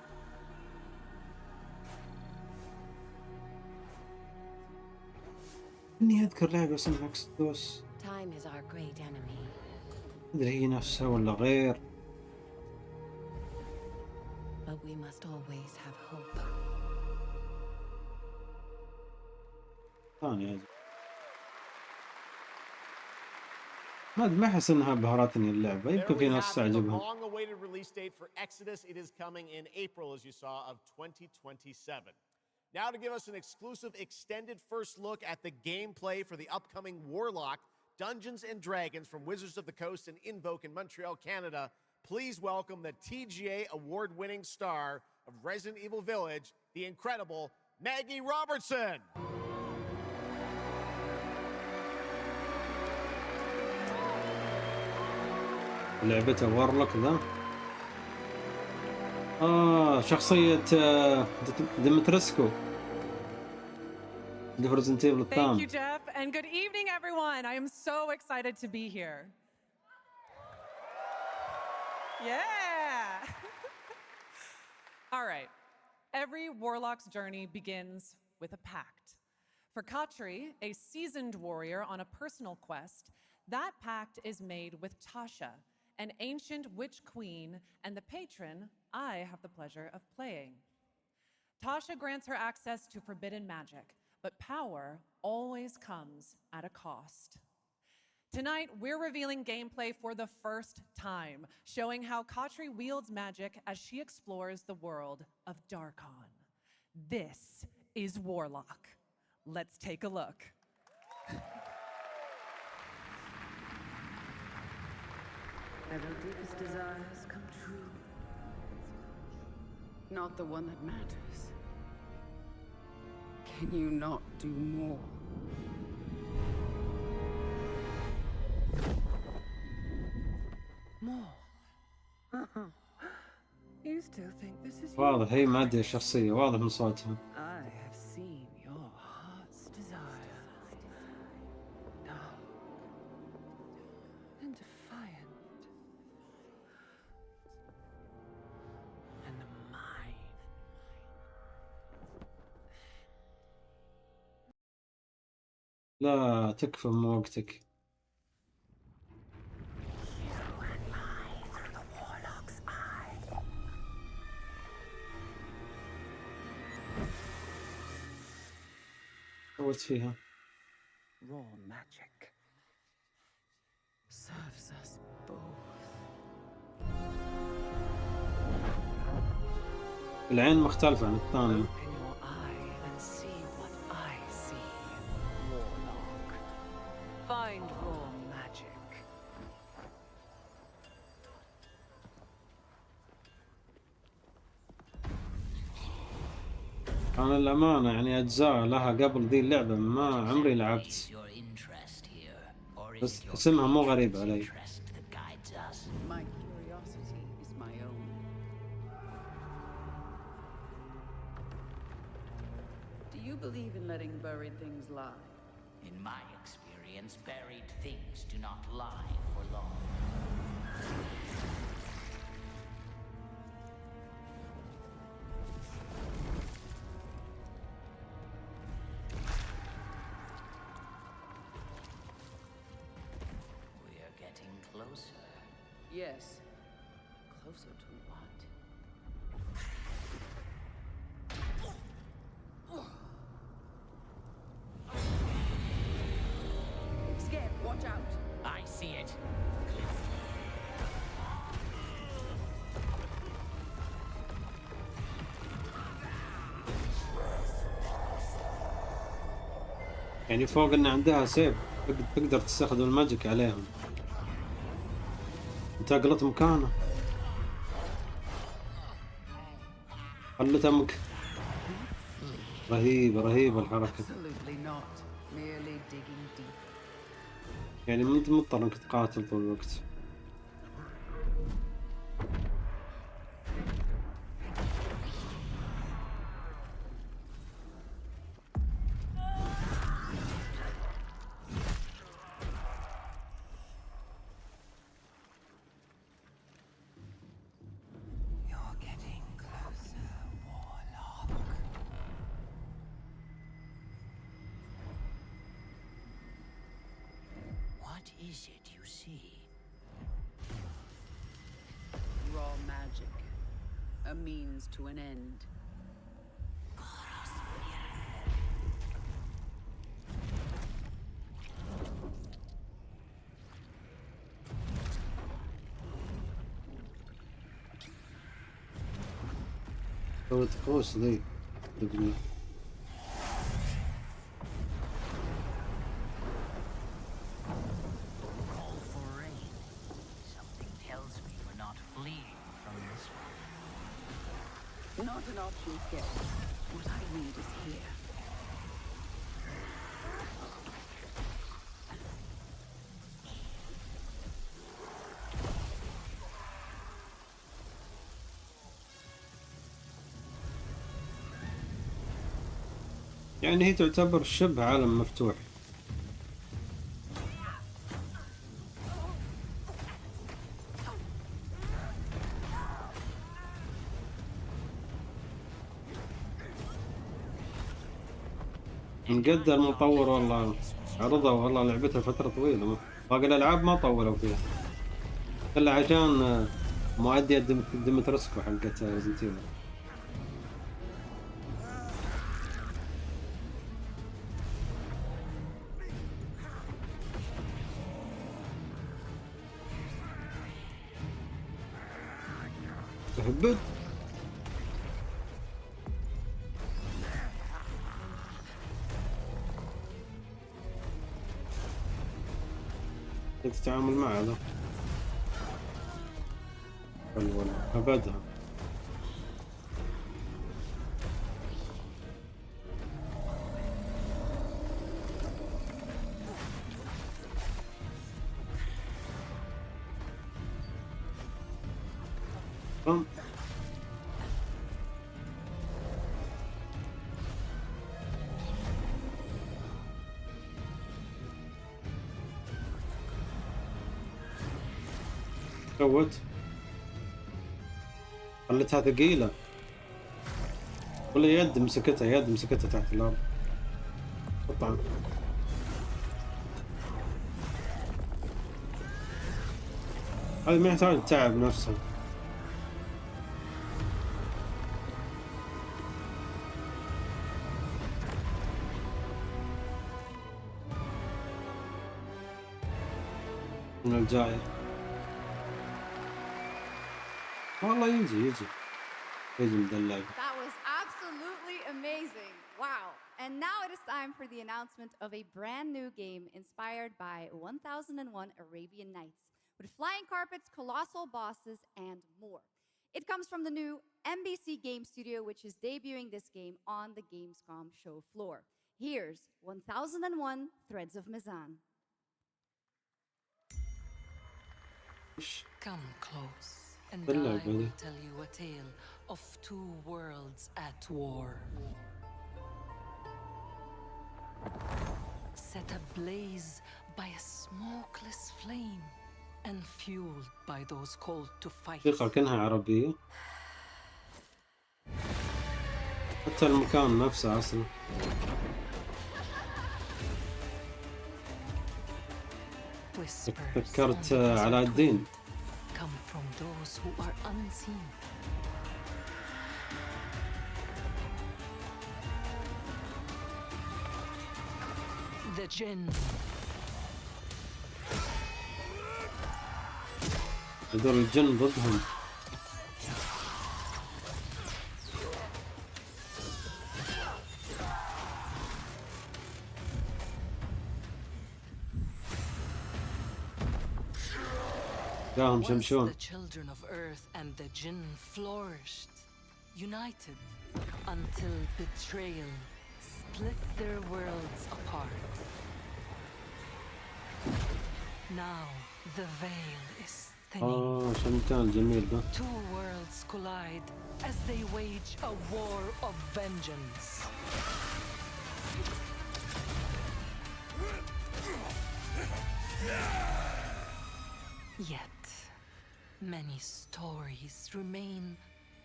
اني اذكر لعبة اسمها اكسدوس، Time is our great enemy. ادري هي نفسها ولا غير. But we must always have hope. ثانية ما احس انها بهرتني اللعبة، يمكن في ناس تعجبها. long-awaited release date for Exodus. It is coming in April, as you saw, of 2027. Now to give us an exclusive extended first look at the gameplay for the upcoming Warlock Dungeons and Dragons from Wizards of the Coast and Invoke in Montreal, Canada, please welcome the TGA award-winning star of Resident Evil Village, the incredible Maggie Robertson. لعبته وارلوك ذا. شخصية ديمتريسكو Resident Evil الثام. Thank you, Jeff, and good evening, everyone. I am so excited to be here. Yeah. All right. Every warlock's journey begins with a pact. For Katri, a seasoned warrior on a personal quest, that pact is made with Tasha, an ancient witch queen and the patron I have the pleasure of playing. Tasha grants her access to forbidden magic, but power always comes at a cost. Tonight, we're revealing gameplay for the first time, showing how Katri wields magic as she explores the world of Darkon. This is Warlock. Let's take a look. Have your deepest desires come true? Not the one that matters. Can you not do more? More? You still think this is واضح هي مادية الشخصية، واضح من صوتها. I have seen your heart's desire. Dark and defiant. And mine. لا تكفى من وقتك. سويت فيها. Raw magic serves us both. العين مختلفة عن الثانية. Open your eye and see what I see. Warlock. Find raw magic. أنا الأمانة يعني أجزاء لها قبل ذي اللعبة ما عمري لعبت، بس اسمها مو غريب علي. My curiosity is my own. Do you believe in letting buried things lie? In my experience, buried things do not lie for long. Closer. Yes. Closer to what? Scared, watch out. I see it. يعني فوق ان عندها سيف تقدر تستخدم الماجيك عليهم. انتقلت مكانه، خلتها رهيبة الحركة. Absolutely not. Merely digging deep. يعني ما انت مضطر انك تقاتل طول الوقت. What is it you see? Raw magic. A means to an end. سويت قوس ذي دقني. Call for rain. Something tells me we're not fleeing from this one. Not an option skip. What I need is here. يعني هي تعتبر شبه عالم مفتوح. من قد المطور والله عرضوا والله لعبتها فترة طويلة، باقي الألعاب ما طولوا فيها إلا عشان مؤدية ديمترسكو حقت ريزنت ايفل. تهبد تتعامل مع هذا الولد أبدها. سوت خلتها ثقيلة ولا يد مسكتها تحت الأرض قطعا. هذه ما يحتاج تعب نفسها. من الجاي والله يجي مدلع. That was absolutely amazing. Wow. And now it is time for the announcement of a brand new game inspired by 1001 Arabian Nights, with flying carpets, colossal bosses, and more. It comes from the new MBC Game Studio, which is debuting this game on the Gamescom show floor. Here's 1001 Threads of Mizan. Come close, and I will tell you a tale of two worlds at war. Set ablaze by a smokeless flame, and fueled by those called to fight. موسيقى كأنها عربية، حتى المكان نفسه أصلا. فكرت علاء الدين. Come from those who are unseen. The jinn. هذول الجن ضدهم. The children of earth and the jinn flourished, united until betrayal split their worlds apart. Now the veil is thinning. شو المكان الجميل ده. Two worlds collide as they wage a war of vengeance. Yet many stories remain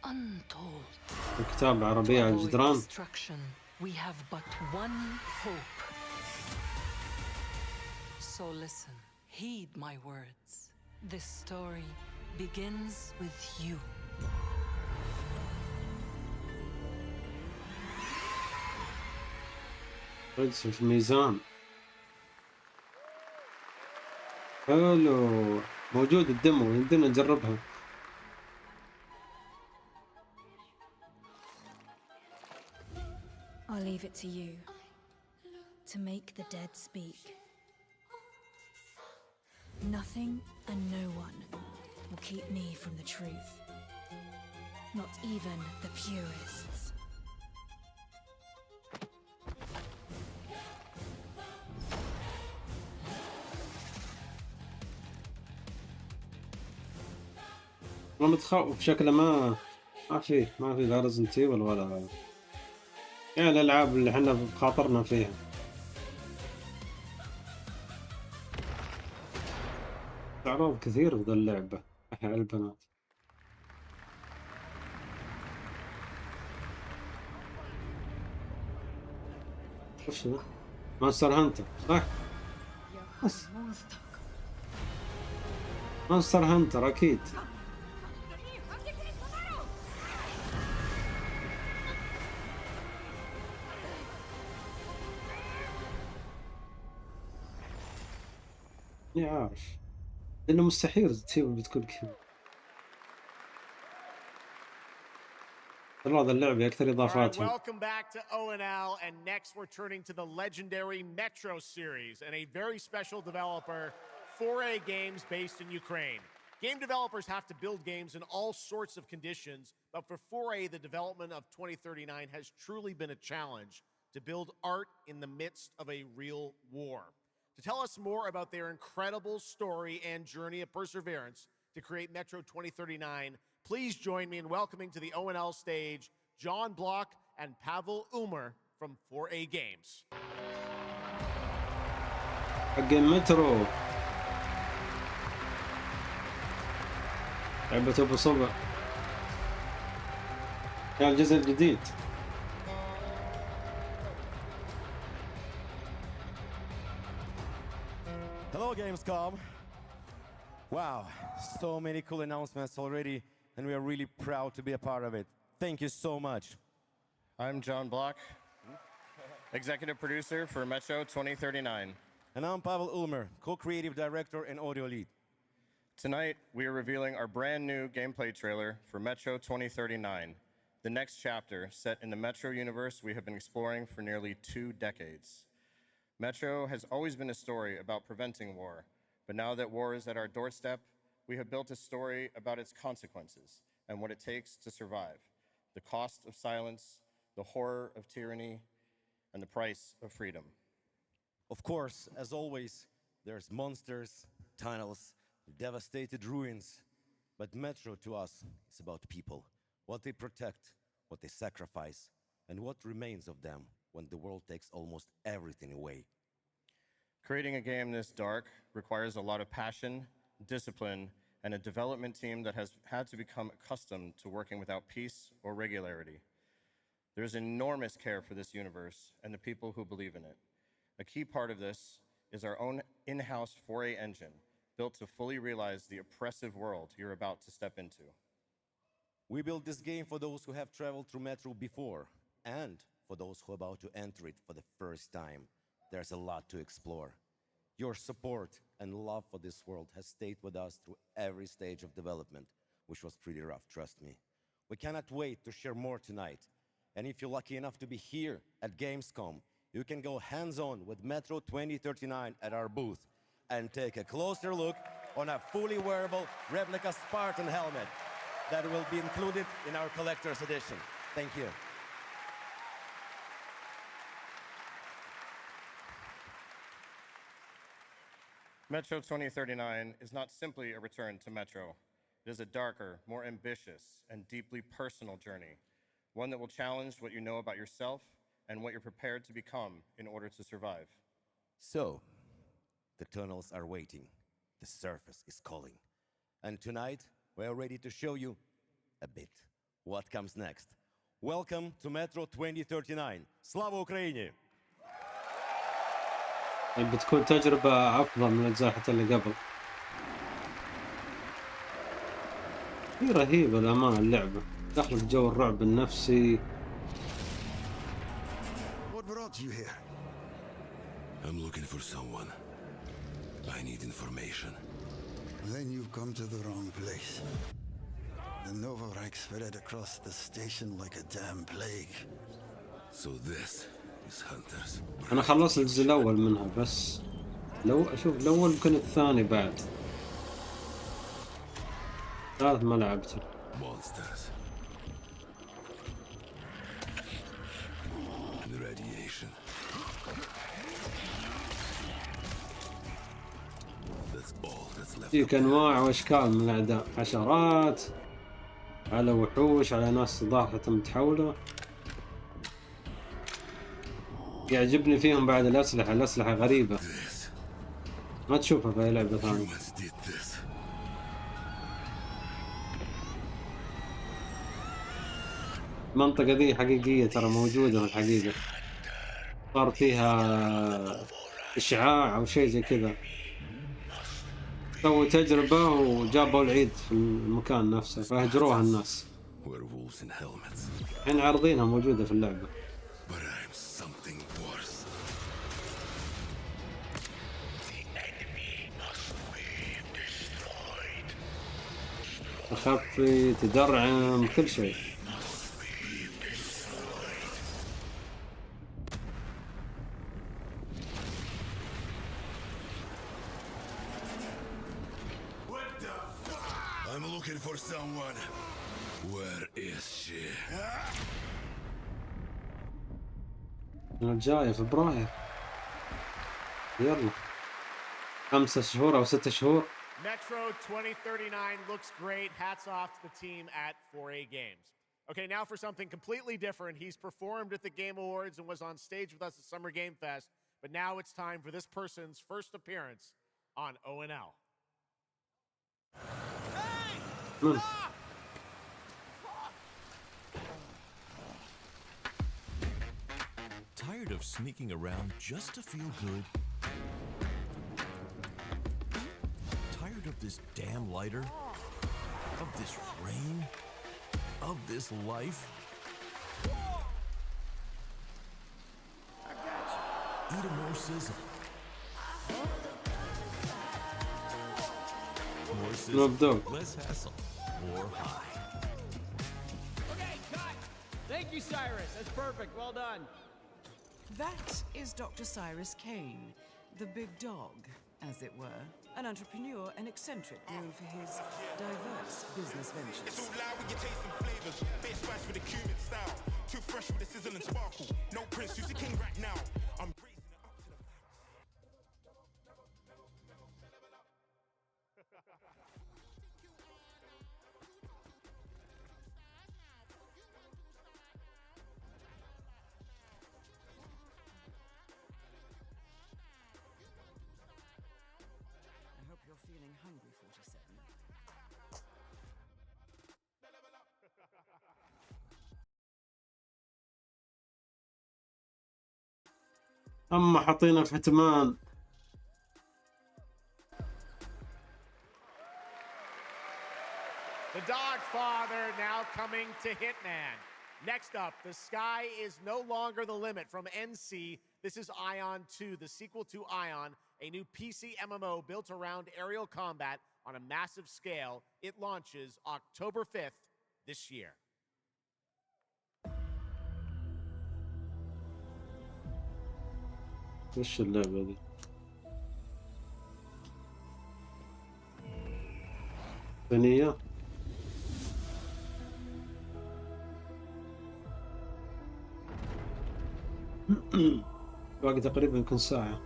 untold. الكتاب عربية على الجدران. We have but one hope. So listen, heed my words. This story begins with you. رجس في الميزان. حلو، موجود الدمو، يمدينا نجربها. I'll leave it to you to make the dead speak. Nothing and no one will keep me from the truth. Not even the purists. أنا متخوف شكله ما في لا ريزنت ايفل ولا يعني الألعاب اللي احنا بخاطرنا فيها. أعراض كثير في ذا اللعبة على البنات. وش ذا؟ مونستر هانتر صح؟ بس مونستر هانتر أكيد. إني عارف لأنه مستحيل تسيب بتكون كذا. هذا اللعبة أكثر إضافاتها. Welcome back to ONL, and next we're turning to the legendary Metro series and a very special developer, 4A Games, based in Ukraine. Game developers have to build games in all sorts of conditions, but for 4A, the development of 2039 has truly been a challenge to build art in the midst of a real war. To tell us more about their incredible story and journey of perseverance to create Metro 2039, please join me in welcoming to the ONL stage John Block and Pavel Umer from 4A Games. حق مترو لعبة أبو صبع يا الجزء الجديد. Hello, Gamescom. Wow, so many cool announcements already, and we are really proud to be a part of it. Thank you so much. I'm John Block, executive producer for Metro 2039. And I'm Pavel Ulmer, co-creative director and audio lead. Tonight, we are revealing our brand new gameplay trailer for Metro 2039, the next chapter set in the Metro universe we have been exploring for nearly 2 decades. Metro has always been a story about preventing war, but now that war is at our doorstep, we have built a story about its consequences and what it takes to survive, the cost of silence, the horror of tyranny, and the price of freedom. Of course, as always, there's monsters, tunnels, devastated ruins, but Metro to us is about people, what they protect, what they sacrifice, and what remains of them when the world takes almost everything away. Creating a game this dark requires a lot of passion, discipline, and a development team that has had to become accustomed to working without peace or regularity. There's enormous care for this universe and the people who believe in it. A key part of this is our own in-house 4A engine, built to fully realize the oppressive world you're about to step into. We built this game for those who have traveled through Metro before, and for those who are about to enter it for the first time. There's a lot to explore. Your support and love for this world has stayed with us through every stage of development, which was pretty rough, trust me. We cannot wait to share more tonight. And if you're lucky enough to be here at Gamescom, you can go hands-on with Metro 2039 at our booth and take a closer look on a fully wearable replica Spartan helmet that will be included in our collector's edition. Thank you. Metro 2039 is not simply a return to Metro. It is a darker, more ambitious, and deeply personal journey. One that will challenge what you know about yourself and what you're prepared to become in order to survive. So, the tunnels are waiting. The surface is calling. And tonight, we're ready to show you a bit what comes next. Welcome to Metro 2039. Slava Ukraini! بتكون تجربة أفضل من الأجزاء حتى اللي قبل. هي رهيبة الأمانة اللعبة. دخلت جو الرعب النفسي. What brought you here? I'm looking for someone. I need information. Then you've come to the wrong place. The Novorite spread across the station like a damn plague. So this is Hunters. أنا خلصت الجزء الأول منها بس لو أشوف الأول يمكن الثاني بعد. ثالث ما لعبته. Monsters. The radiation. That's all that's left. فيك أنواع وأشكال من الأعداء، حشرات، على وحوش، على ناس ضعفة متحولة. يعجبني فيهم بعد الأسلحة غريبة ما تشوفها في أي لعبة ثانية. المنطقة ذي حقيقية ترى موجودة في الحقيقة. صار فيها إشعاع أو شيء زي كذا. سووا تجربة وجابوا العيد في المكان نفسه فهجروها الناس. الحين عارضينها موجودة في اللعبة. تخفي، تدرعم، كل شيء. I'm looking for someone. Where is she? الجاية فبراير. يلا 5 شهور أو 6 شهور. Metro 2039 looks great. Hats off to the team at 4A Games. Okay, now for something completely different. He's performed at the Game Awards and was on stage with us at Summer Game Fest, but now it's time for this person's first appearance on ONL. Hey! Tired of sneaking around just to feel good? Tired of this damn lighter? Of this rain? Of this life? Eat a more sizzle. More sizzle, less hassle, more high. Okay, cut! Thank you, Cyrus. That's perfect. Well done. That is Dr. Cyrus Kane, the big dog, as it were. An entrepreneur and eccentric known for his diverse business ventures. It's all loud when you taste some flavors. Face rice with a cumin style. Too fresh with a sizzle and sparkle. No prince, who's the king right now? I'm raising it up to the max. I hope you're feeling hungry, 47. أما حطينا في حتمان. The Dog Father now coming to Hitman. Next up, the sky is no longer the limit from NC. This is Ion 2, the sequel to Ion, a new PC MMO built around aerial combat on a massive scale. It launches October 5th this year. وش اللعبة دي؟ ثانية باقي تقريبا يمكن ساعة.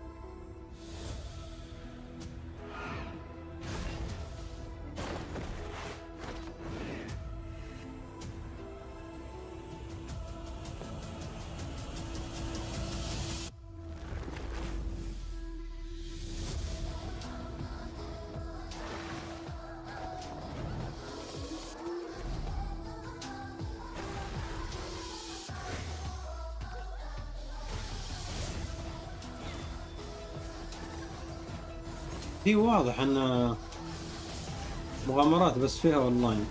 هي واضح ان مغامرات بس فيها اونلاين.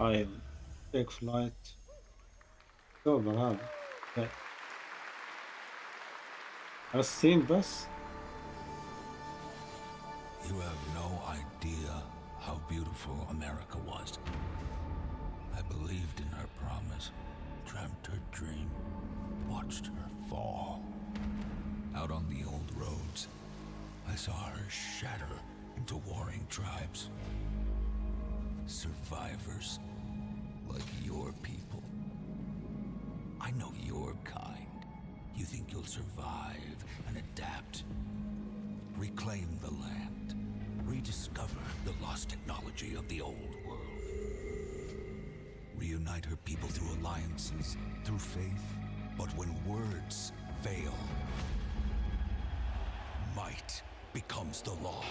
ايضا تيك فلايت اكتوبر هذا على ستيم بس. You have no idea how beautiful America was. I believed in her promise, dreamt her dream, watched her fall. Out on the old roads, I saw her shatter into warring tribes. Survivors like your people. I know your kind. You think you'll survive and adapt. Reclaim the land. Rediscover the lost technology of the old world. Reunite her people through alliances, through faith. But when words fail, might becomes the law.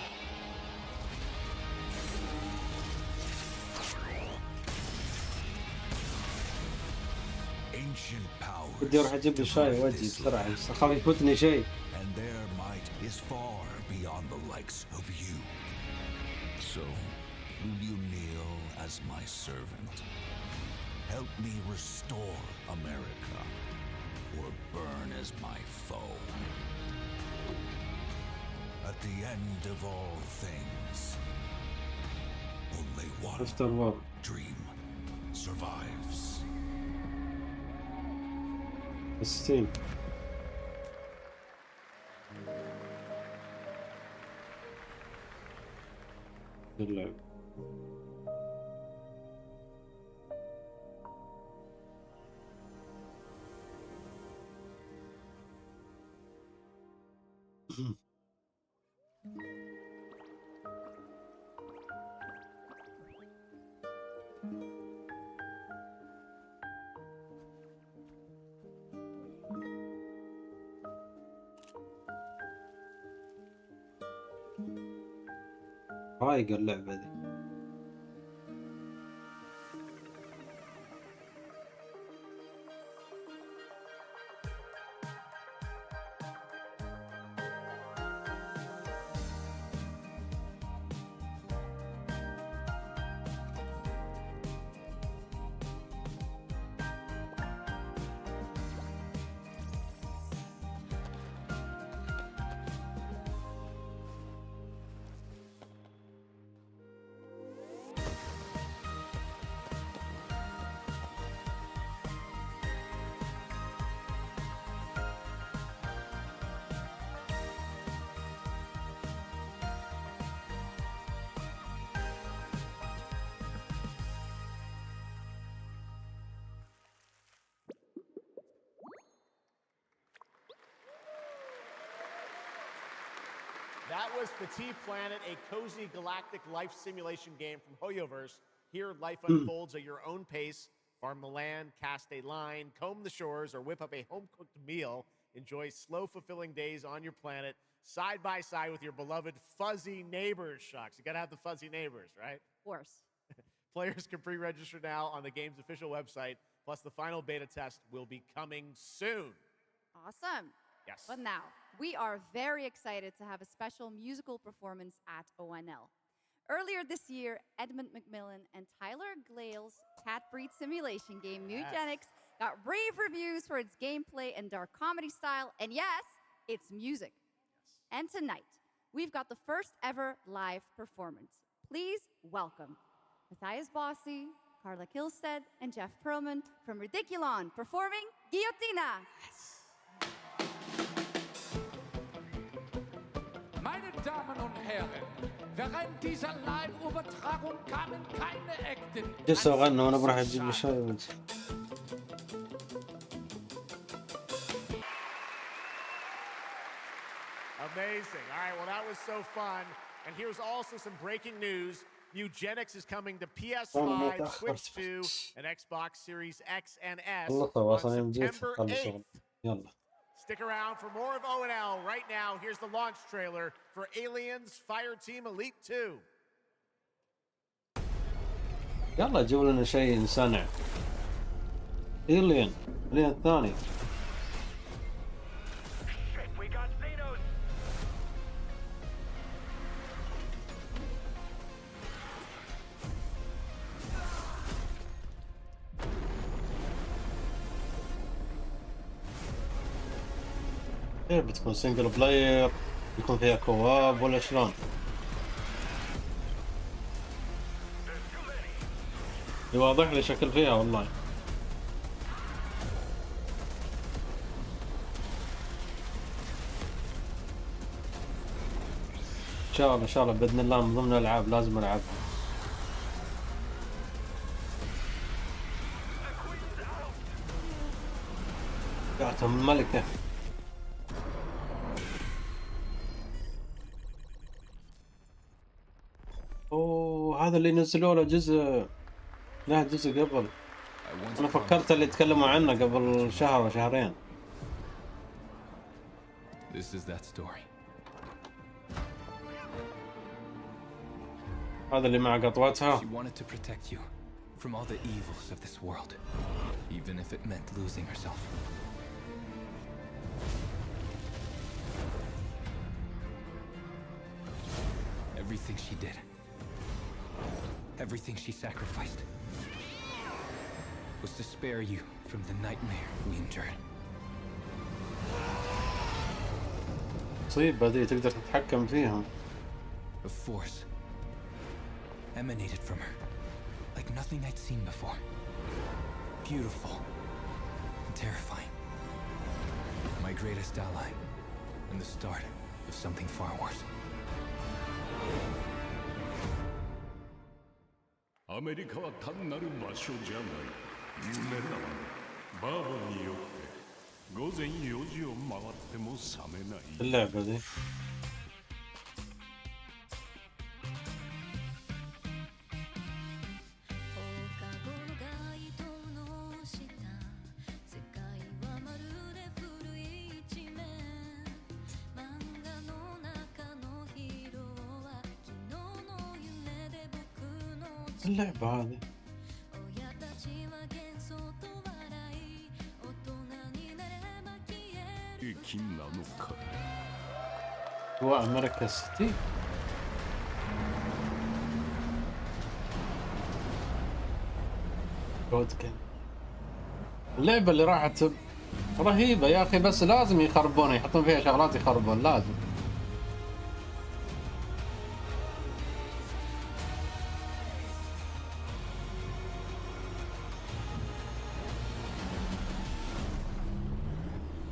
Ancient powers. بدي اروح اجيب لي شاي واجي بسرعه بس اخاف يفوتني شيء. And their might is far beyond the likes of you. So, will you kneel as my servant? Help me restore America, or burn as my foe. At the end of all things, only one dream survives. ستيم اللعب. رايقة اللعبة دي. That was Petit Planet, a cozy galactic life simulation game from Hoyoverse. Here, life unfolds at your own pace. Farm the land, cast a line, comb the shores, or whip up a home-cooked meal. Enjoy slow, fulfilling days on your planet, side by side with your beloved fuzzy neighbors, Shocks. You gotta have the fuzzy neighbors, right? Of course. Players can pre-register now on the game's official website. Plus, the final beta test will be coming soon. Awesome. Yes. But now, we are very excited to have a special musical performance at ONL. Earlier this year, Edmund McMillan and Tyler Glale's cat breed simulation game, Mutagenics, got rave reviews for its gameplay and dark comedy style, and yes, its music. Yes. And tonight, we've got the first ever live performance. Please welcome Matthias Bossi, Carla Kilstead, and Jeff Perlman from Ridiculon performing Guillotina. Yes. Meine Damen und Herren, während dieser Live-Übertragung kamen keine Akten. جالس اغنى وانا بروح اجيب لي شاي واجي. Amazing. All right, well, that was so fun. And here's also some breaking news. Mugenics is coming to PS5, Switch 2, and Xbox Series X and S on September 8th. Stick around for more of O&L. Right now, here's the launch trailer for Aliens Fireteam Elite 2. يلا جيبوا لنا شيء نصنع. إلين الثاني. بتكون سنجل بلاير، يكون فيها كواب ولا شلون؟ يواضح لي شكل فيها والله. ان شاء الله باذن الله من ضمن الالعاب لازم العبها. جاتهم الملكة. اوه هذا اللي نزلوا له جزء، لا جزء قبل. انا فكرت اللي تكلموا عنه قبل شهر وشهرين. This is that story. هذا اللي مع قطوتها. She wanted to protect you from all the evils of this world, even if it meant losing herself. Everything she did, everything she sacrificed, was to spare you from the nightmare we endured. مصيبة ذي تقدر تتحكم فيهم. A force emanated from her, like nothing I'd seen before. Beautiful and terrifying. My greatest ally, and the start of something far worse. アメリカは単なる場所じゃない。夢だ。バーボンによって午前4時を回っても覚めない。اللعبة دي. اللعبة هذه هو أمريكا سيتي. اللعبة اللي راحت رهيبة يا أخي، بس لازم يخربونها، يحطون فيها شغلات يخربون لازم.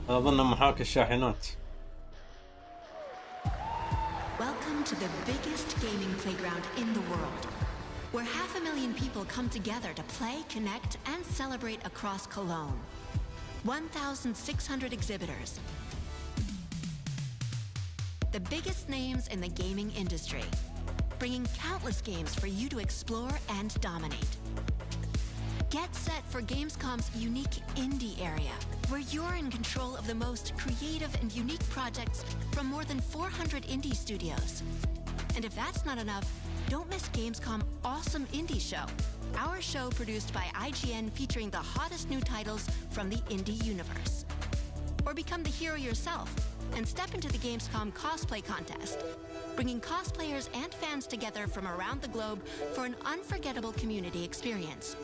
أظن محاكي الشاحنات. Welcome to the biggest gaming playground in the world, where 500,000 people come together to play, connect, and celebrate across Cologne. 1,600 exhibitors. The biggest names in the gaming industry, bringing countless games for you to explore and dominate. Get set for Gamescom's unique indie area, where you're in control of the most creative and unique projects from more than 400 indie studios. And if that's not enough, don't miss Gamescom Awesome Indie Show, our show produced by IGN featuring the hottest new titles from the indie universe. Or become the hero yourself and step into the Gamescom cosplay contest, bringing cosplayers and fans together from around the globe for an unforgettable community experience.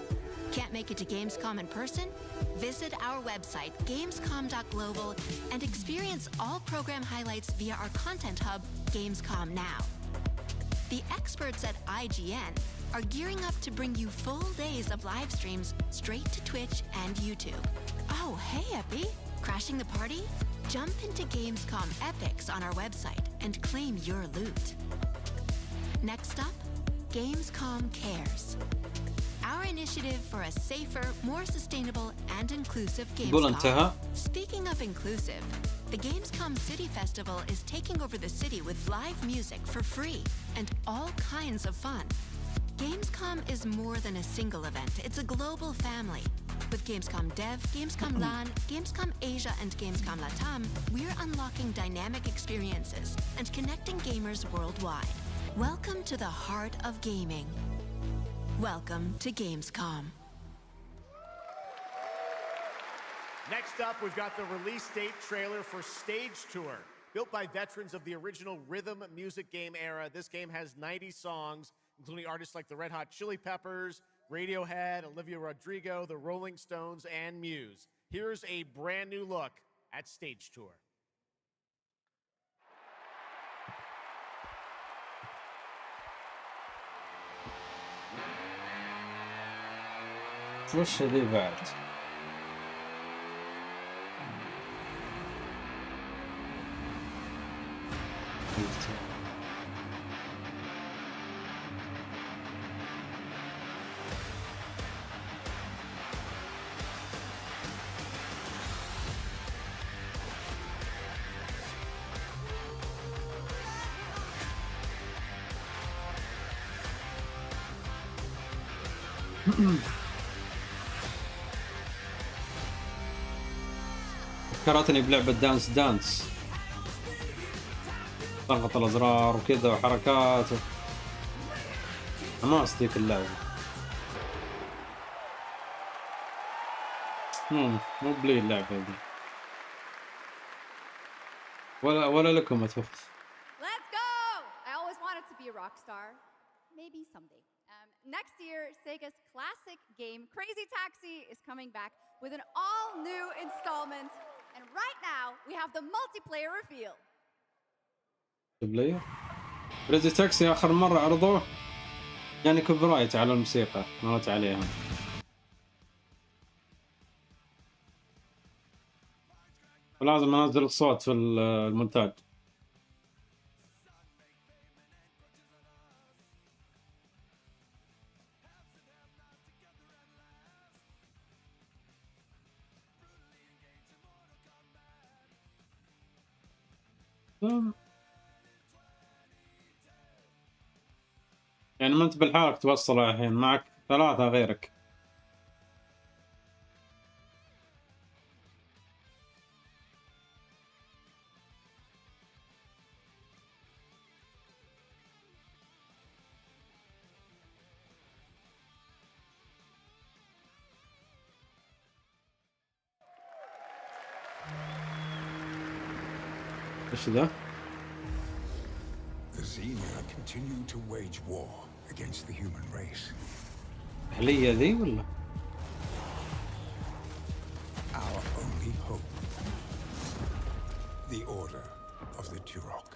Can't make it to Gamescom in person? Visit our website, gamescom.global, and experience all program highlights via our content hub, Gamescom Now. The experts at IGN are gearing up to bring you full days of live streams straight to Twitch and YouTube. Oh, hey, Epi! Crashing the party? Jump into Gamescom Epics on our website and claim your loot. Next up, Gamescom Cares. Our initiative for a safer, more sustainable, and inclusive Gamescom. Speaking of inclusive, the Gamescom City Festival is taking over the city with live music for free and all kinds of fun. Gamescom is more than a single event. It's a global family. With Gamescom Dev, Gamescom LAN, Gamescom Asia, and Gamescom Latam, we're unlocking dynamic experiences and connecting gamers worldwide. Welcome to the heart of gaming. Welcome to Gamescom. Next up, we've got the release date trailer for Stage Tour. Built by veterans of the original rhythm music game era, this game has 90 songs, including artists like the Red Hot Chili Peppers, Radiohead, Olivia Rodrigo, the Rolling Stones, and Muse. Here's a brand new look at Stage Tour. وش ذي بعد؟ فكرتني بلعبة دانس ضغط الأزرار وكذا وحركات حماس ذيك اللعبة. مو بلي اللعبة دي ولا لكم أتوقف. Let's go! I always wanted to be a rock star. Maybe someday. Next year, Sega's classic game Crazy Taxi is coming back with an all-new installment. And right now, we have the multiplayer reveal. بلاير كريزي تاكسي آخر مرة عرضوه يعني كوبي رايت على الموسيقى مالت عليهم. ولازم انزل الصوت في المونتاج. يعني ما انت بالحالك توصل الحين معك 3 غيرك. ايش ذا؟ The Xenia continue to wage war against the human race. هلية ذي ولا؟ Our only hope. The order of the Turok.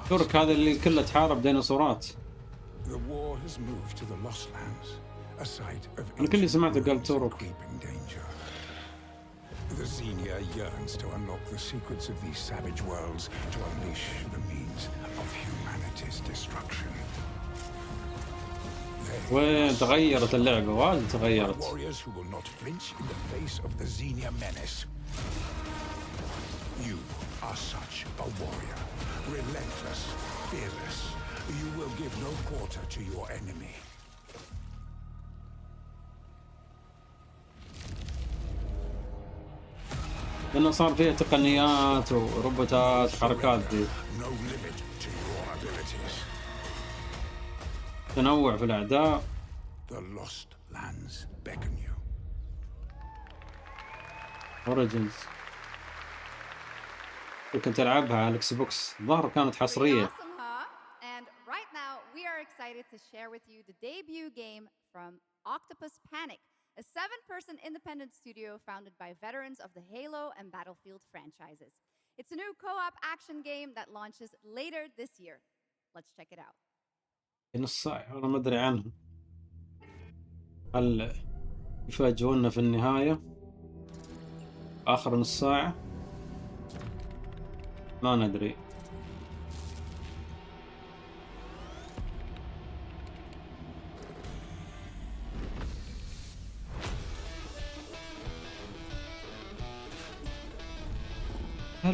تورك هذا اللي كله تحارب ديناصورات. The war has moved to the Lost Lands, a site of أنا كل سمعته قال تورك. The Xenia yearns to unlock the secrets of these savage worlds to unleash the means of humanity's destruction. وين تغيرت اللعبة وايد تغيرت. Warriors who will not flinch in the face of the Xenia menace. You are such a warrior, relentless, fearless. You will give no quarter to your enemy. لأنه صار فيها تقنيات وروبوتات حركات دي. تنوع في الأعداء. The lost lands beckon you. Origins. كنت ألعبها على الإكس بوكس. الظاهر كانت حصرية. Awesome, huh? And right now, we are excited to share with you the debut game from Octopus Panic, a 7-person independent studio founded by veterans of the Halo and Battlefield franchises. It's a new co-op action game that launches later this year. Let's check it out. نص ساعة أنا ما أدري عنهم. هل يفاجئونا في النهاية آخر نص ساعة؟ ما ندري. All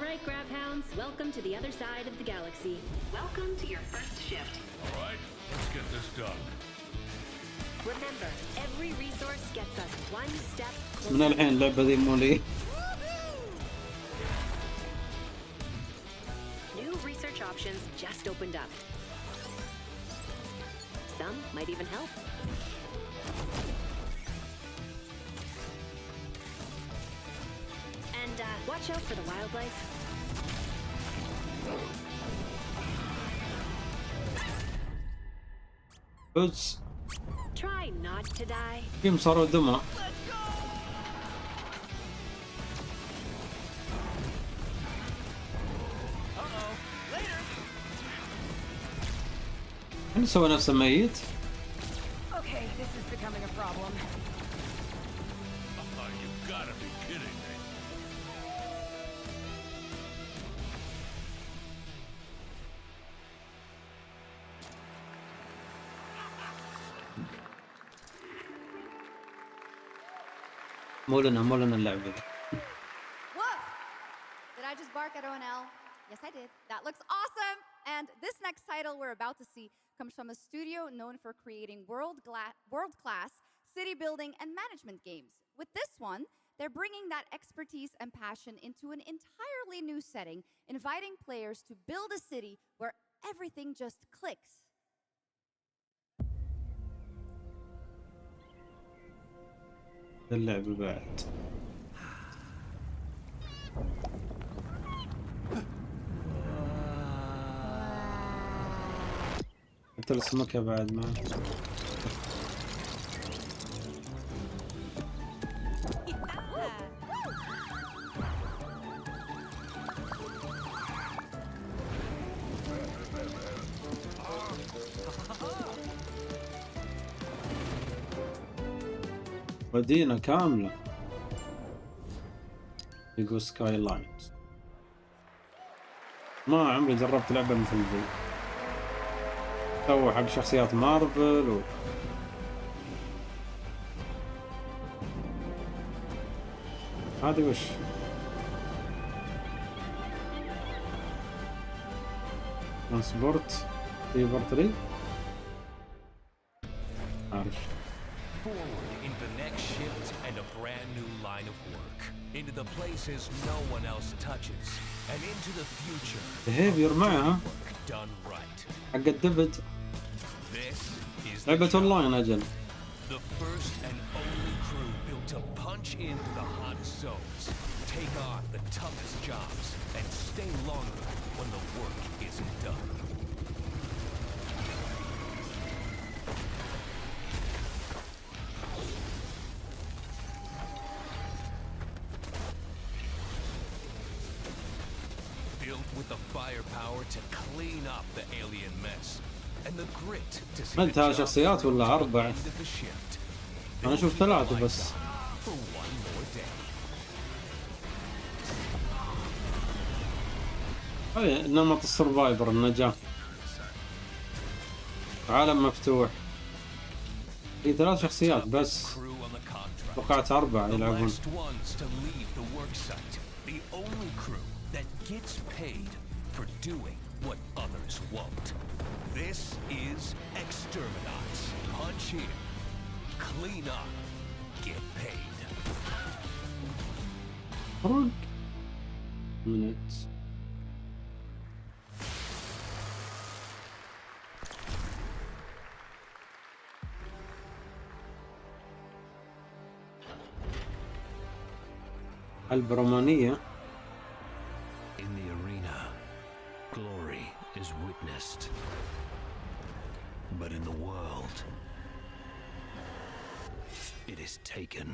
right, Grabhound. Bounds, welcome to the other side of the galaxy. Welcome to your first shift. All right, let's get this done. Remember, every resource gets us one step من الحين اللعبة ذي مو لي. New research options just opened up. Some might even help. And watch out for the wildlife. بس Try not to die. كيف صاروا دمى. هل سوى نفسه ميت؟ Okay, this is becoming a problem. You've got to be kidding me. مو لنا اللعبة دي. Woof! Did I just bark at ONL? Yes, I did. That looks awesome! And this next title we're about to see comes from a studio known for creating world-class city building and management games. With this one, they're bringing that expertise and passion into an entirely new setting, inviting players to build a city where everything just clicks. اللعبة بعد. حتى السمكة بعد ما. مدينة كاملة. يقول سكاي لاينز. ما عمري جربت لعبة مثل ذي. تو حق شخصيات مارفل هذه وش؟ ترانسبورت فيفر 3 عارف. Forward into the next shift and a brand new line of work. Into the places no one else touches. And into the future. behavior معها Done right. حق الدبد. This is لعبة اونلاين اجل. The first and only crew built to punch into the hottest zones, take on the toughest jobs, and stay longer when the work isn't done. Built with the firepower to clean up the alien mess. And the grit to see انتهى شخصيات ولا أربع؟ the shift. أنا شوف 3 بس. For one more day. هاي نمط السرفايفر النجاة. عالم مفتوح. في 3 شخصيات بس. توقعت 4 يلعبون. Last ones to leave the work site. The only crew that gets paid for doing what others won't. This is Exterminats. Punch in, clean up, get paid. minutes. البرومانية. In the arena, glory is witnessed. But in the world, it is taken.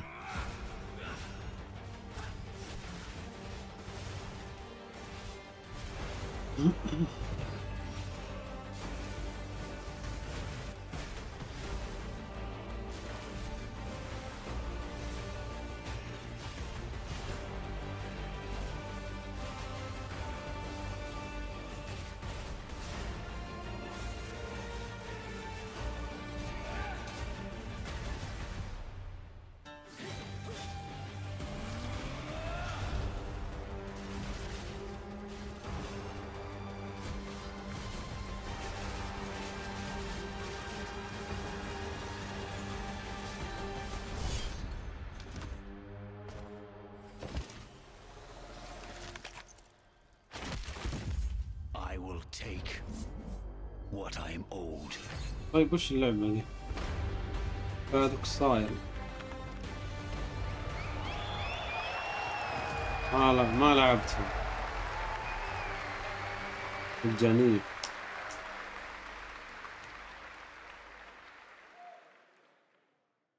what I'm owed. طيب وش اللعبة دي؟ هذاك صاير. لا ما لعبتها. مجانية.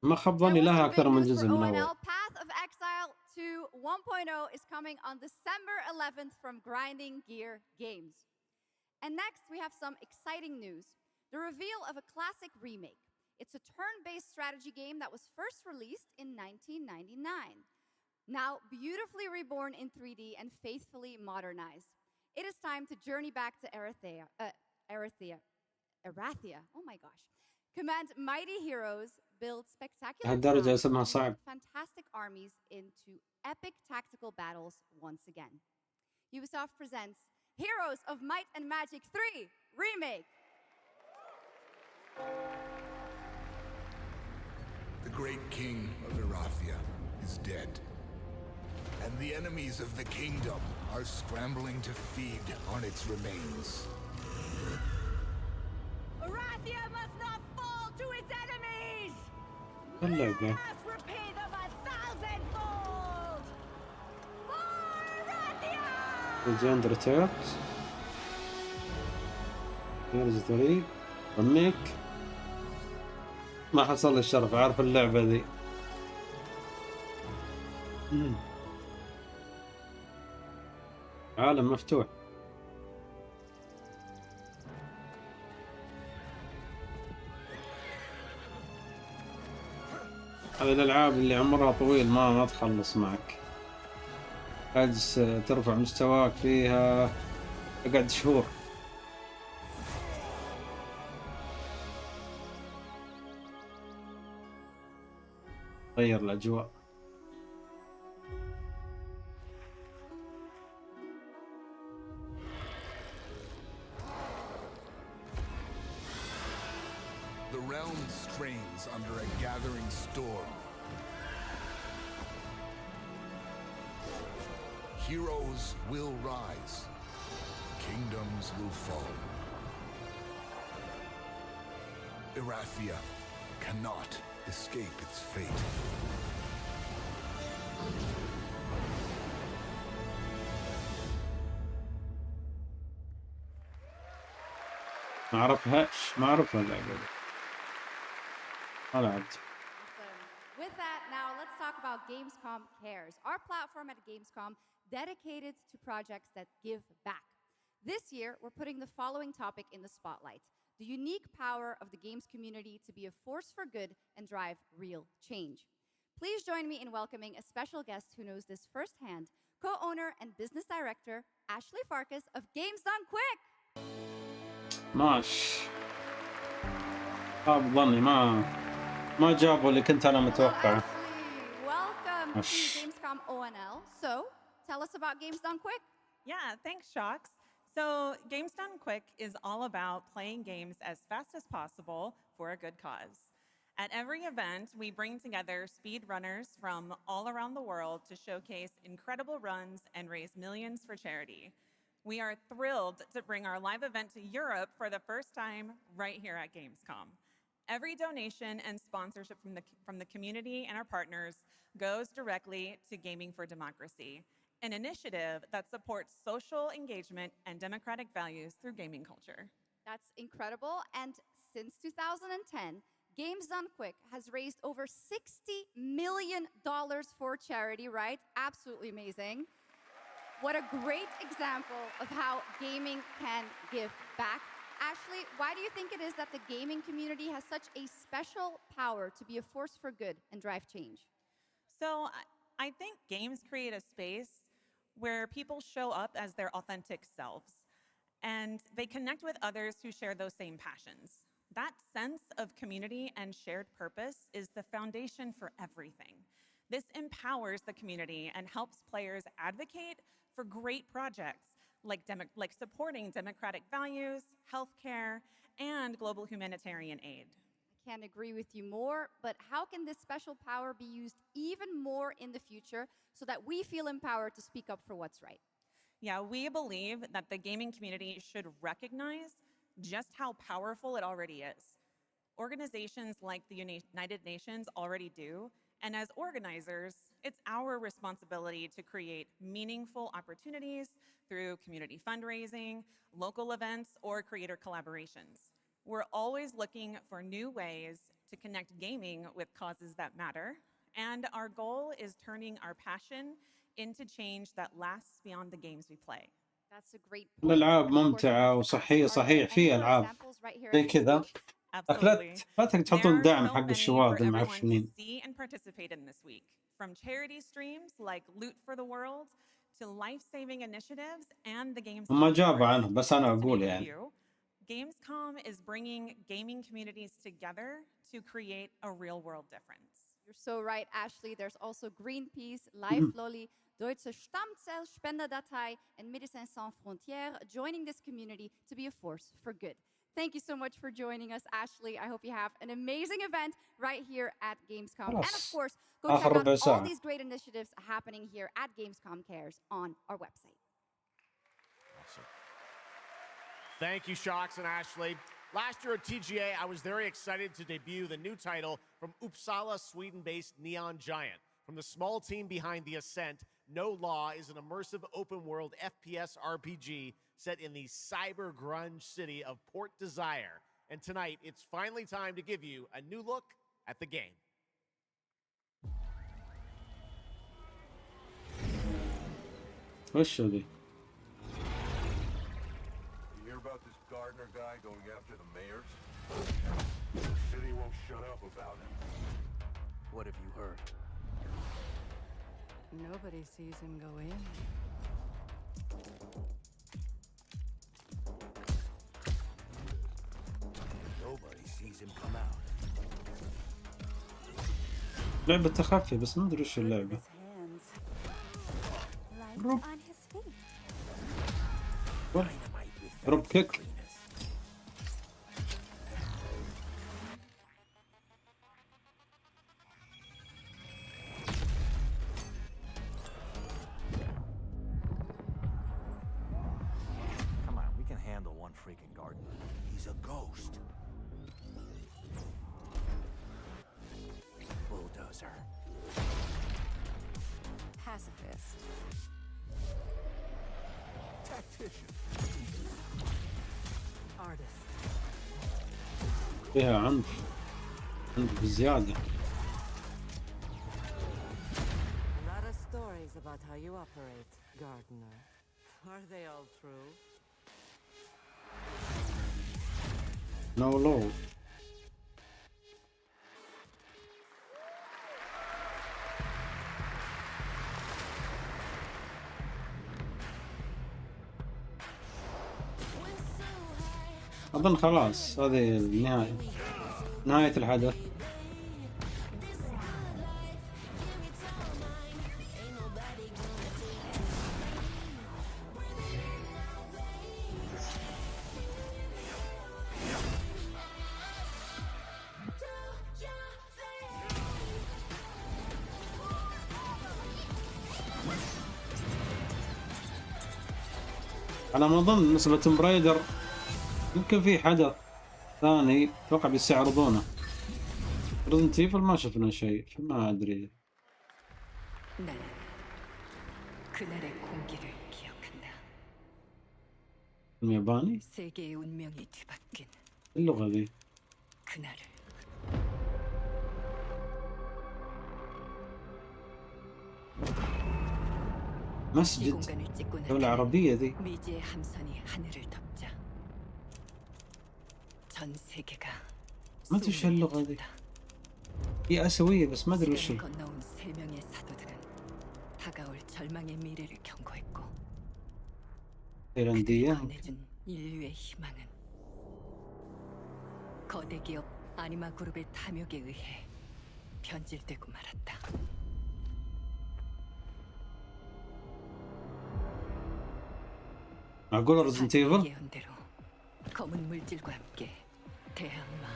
ما خبرني لها أكثر من جزء من أول. Path of Exile 2 1.0 is coming on December 11th from Grinding Gear Games. And next we have some exciting news. The reveal of a classic remake. It's a turn-based strategy game that was first released in 1999. Now beautifully reborn in 3D and faithfully modernized. It is time to journey back to Erathia. Oh my gosh. Command mighty heroes, build spectacular towns, fantastic armies into epic tactical battles once again. Ubisoft presents Heroes of Might and Magic 3 Remake. The great king of Erathia is dead, and the enemies of the kingdom are scrambling to feed on its remains. Erathia must not fall to its enemies! اللعبة. Let us repay them 1,000-fold! For Erathia! Legend Returns. Here's 3 Remake. ما حصل لي الشرف أعرف اللعبة ذي. عالم مفتوح. هذه الألعاب اللي عمرها طويل ما تخلص معك. عاجز ترفع مستواك فيها تقعد شهور. غير الأجواء. The realm strains under a gathering storm. Heroes will rise. Kingdoms will fall. Erathia cannot escape its fate. ما أعرفها اللعبة دي. ما لعبت. With that, now let's talk about Gamescom Cares, our platform at Gamescom dedicated to projects that give back. This year, we're putting the following topic in the spotlight: the unique power of the games community to be a force for good and drive real change. Please join me in welcoming a special guest who knows this firsthand, co-owner and business director, Ashley Farkas of Games Done Quick. ماش خاب ظني ما جابوا اللي كنت أنا متوقعه. Welcome to Gamescom ONL. So, tell us about Games Done Quick. Yeah, thanks, Shocks. So, Games Done Quick is all about playing games as fast as possible for a good cause. At every event, we bring together speedrunners from all around the world to showcase incredible runs and raise millions for charity. We are thrilled to bring our live event to Europe for the first time right here at Gamescom. Every donation and sponsorship from the community and our partners goes directly to Gaming for Democracy, an initiative that supports social engagement and democratic values through gaming culture. That's incredible. And since 2010, Games Done Quick has raised over $60 million for charity, right? Absolutely amazing. What a great example of how gaming can give back. Ashley, why do you think it is that the gaming community has such a special power to be a force for good and drive change? So I think games create a space where people show up as their authentic selves, and they connect with others who share those same passions. That sense of community and shared purpose is the foundation for everything. This empowers the community and helps players advocate for great projects like supporting democratic values, healthcare, and global humanitarian aid. I can't agree with you more, but how can this special power be used even more in the future so that we feel empowered to speak up for what's right? Yeah, we believe that the gaming community should recognize just how powerful it already is. Organizations like the United Nations already do, and as organizers, it's our responsibility to create meaningful opportunities through community fundraising, local events, or creator collaborations. We're always looking for new ways to connect gaming with causes that matter, and our goal is turning our passion into change that lasts beyond the games we play. That's a great point. الألعاب ممتعة وصحية، صحيح في ألعاب زي كذا، لكن لا تحطون دعم حق الشواذ المعفنين. See and participate in this week, from charity streams like Loot for the World to life-saving initiatives and the games. ما جابوا عنهم بس أنا أقول يعني. Gamescom is bringing gaming communities together to create a real-world difference. You're so right, Ashley. There's also Greenpeace, Life Lolly, Deutsche Stammzellspenderdatei, and Médecins Sans Frontières joining this community to be a force for good. Thank you so much for joining us, Ashley. I hope you have an amazing event right here at Gamescom. And of course, go check out all these great initiatives happening here at Gamescom Cares on our website. Awesome. Thank you, Shocks and Ashley. Last year at TGA, I was very excited to debut the new title from Uppsala, Sweden-based Neon Giant. From the small team behind The Ascent, No Law is an immersive open-world FPS RPG set in the cyber grunge city of Port Desire. And tonight, it's finally time to give you a new look at the game. وش هذي؟ You hear about this Gardner guy going after the mayors? The city won't shut up about him. What have you heard? Nobody sees him go in. Nobody sees him come out. لعبة تخفي بس ما أدري وش اللعبة. روب روب كيك. Freaking Gardner. He's a ghost. Bulldozer. Pacifist. Tactician. Artist. فيها عنف بزيادة. A lot of stories about how you operate, Gardner. Are they all true? No load. أظن خلاص هذه النهاية، نهاية الحدث. على ما أظن بالنسبة لتوم برايدر يمكن في حدث ثاني أتوقع بيستعرضونه. ريزنت ايفل ما شفنا شيء فما أدري. الياباني؟ اللغة ذي مسجد دولة عربية ذي. ما أدري وش اللغة ذي، هي آسيوية بس ما أدري وش. تايلاندية. 거대 기업 아니마 그룹의 탐욕에 의해 변질되고 말았다. معقولة ريزنت ايفل؟ 예언대로 검은 물질과 함께 대항마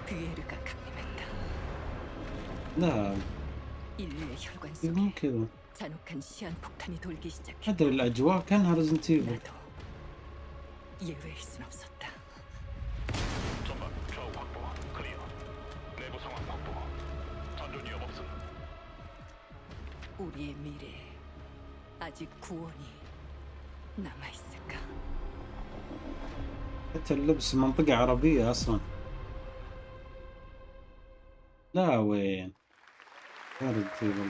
뷰에르가 강림했다. لا 인류의 혈관 속에 مو كذا. 잔혹한 시한폭탄이 돌기 시작했다. أدري الأجواء كانها ريزنت ايفل. 예외일 순 없었다. 우리의 미래에 아직 구원이 남아 있을까? حتى اللبس منطقة عربية أصلا. لا وين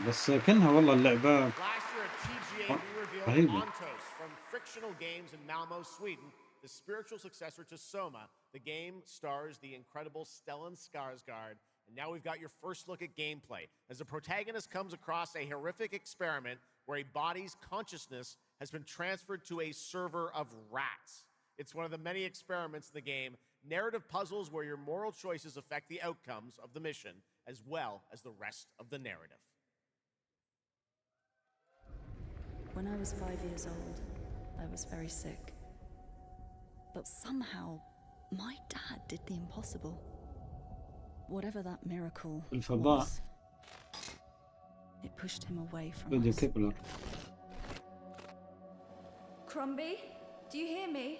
بس كأنها والله اللعبة Last year at TGA, we revealed رهيبة. Ontos from Frictional Games in Malmo, Sweden, the spiritual successor to Soma. The game stars the incredible Stellan Skarsgård, and now we've got your first look at gameplay as the protagonist comes across a horrific experiment where a body's consciousness has been transferred to a server of rats. It's one of the many experiments in the game, narrative puzzles where your moral choices affect the outcomes of the mission, as well as the rest of the narrative. When I was 5 years old, I was very sick. But somehow, my dad did the impossible. Whatever that miracle الفضاء. was, it pushed him away from فيديو us. كيبلر. Crumby, do you hear me?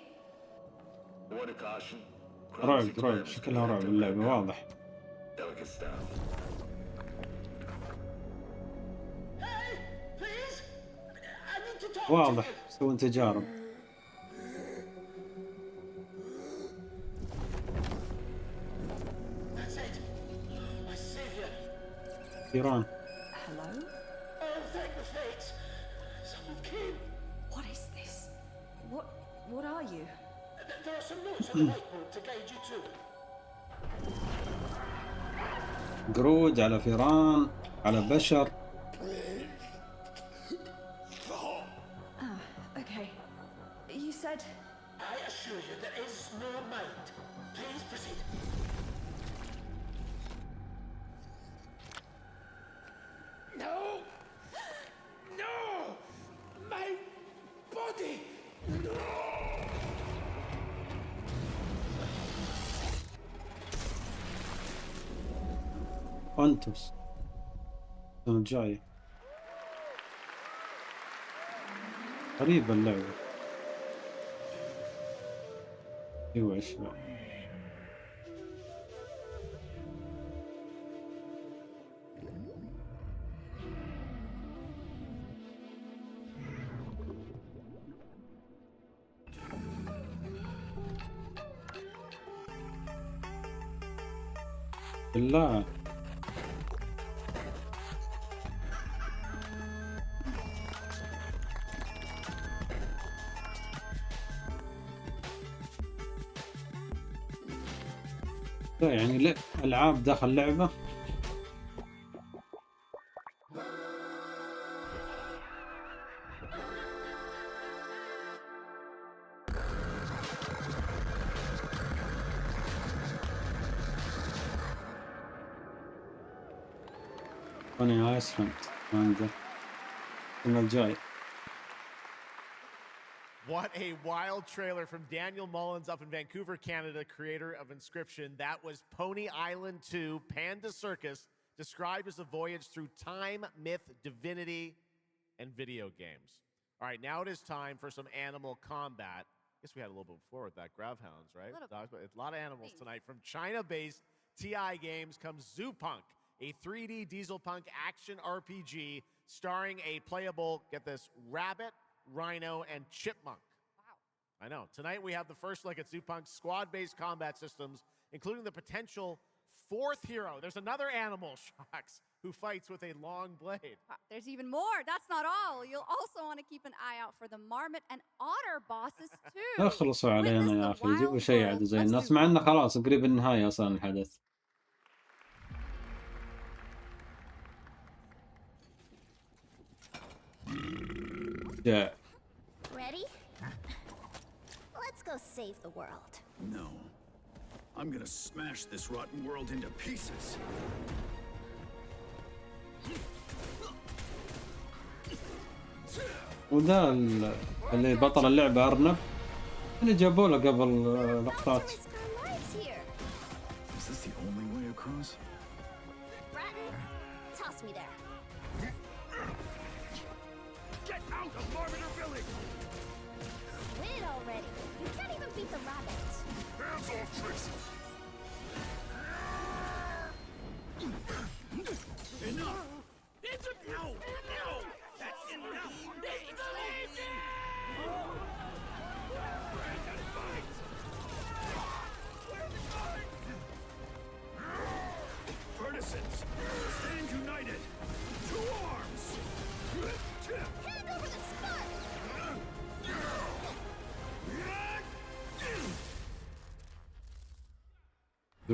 رعب شكلها رعب اللعبة واضح. واضح يسوون تجارب. إيران. Hello? Oh, thank the fates! Someone came! What is this? What are you? There are some notes on the whiteboard to guide you to it. قرود على فيران على بشر. Okay. You said... I assure you there is no mind. Please proceed. No! No! My body! No! أنتوس السنة الجاية. غريبة اللعبة. ايوه ايش بالله. لا يعني لا ألعاب داخل لعبة. أنا أسفنت مانجا السنة الجاي. What a wild trailer from Daniel Mullins up in Vancouver, Canada, creator of Inscription. That was Pony Island 2, Panda Circus, described as a voyage through time, myth, divinity, and video games. All right, now it is time for some animal combat. I guess we had a little bit before with that Gravhounds, right? A lot of animals tonight. From China-based TI Games comes Zoopunk, a 3D diesel punk action RPG starring a playable, get this, rabbit, rhino, and chipmunk. Wow. I know. Tonight we have the first look at Zoopunk's squad-based combat systems, including the potential fourth hero. There's another animal, Shocks, who fights with a long blade. There's even more. That's not all. You'll also want to keep an eye out for the marmot and otter bosses too. اخلصوا علينا يا أخي جيبوا شيء عاد زي الناس مع إنه خلاص قريب النهاية أصلا الحدث. جاء. Ready? Let's go save the world. No. I'm gonna smash this rotten world into pieces. وذا اللي بطل اللعبة أرنب اللي جابوا له قبل لقطات. Is this the only way across? Bratton, toss me there. Get out of Marmiter Village! Quit already. You can't even beat the rabbit. Hands off, Trixie! Enough! No! No!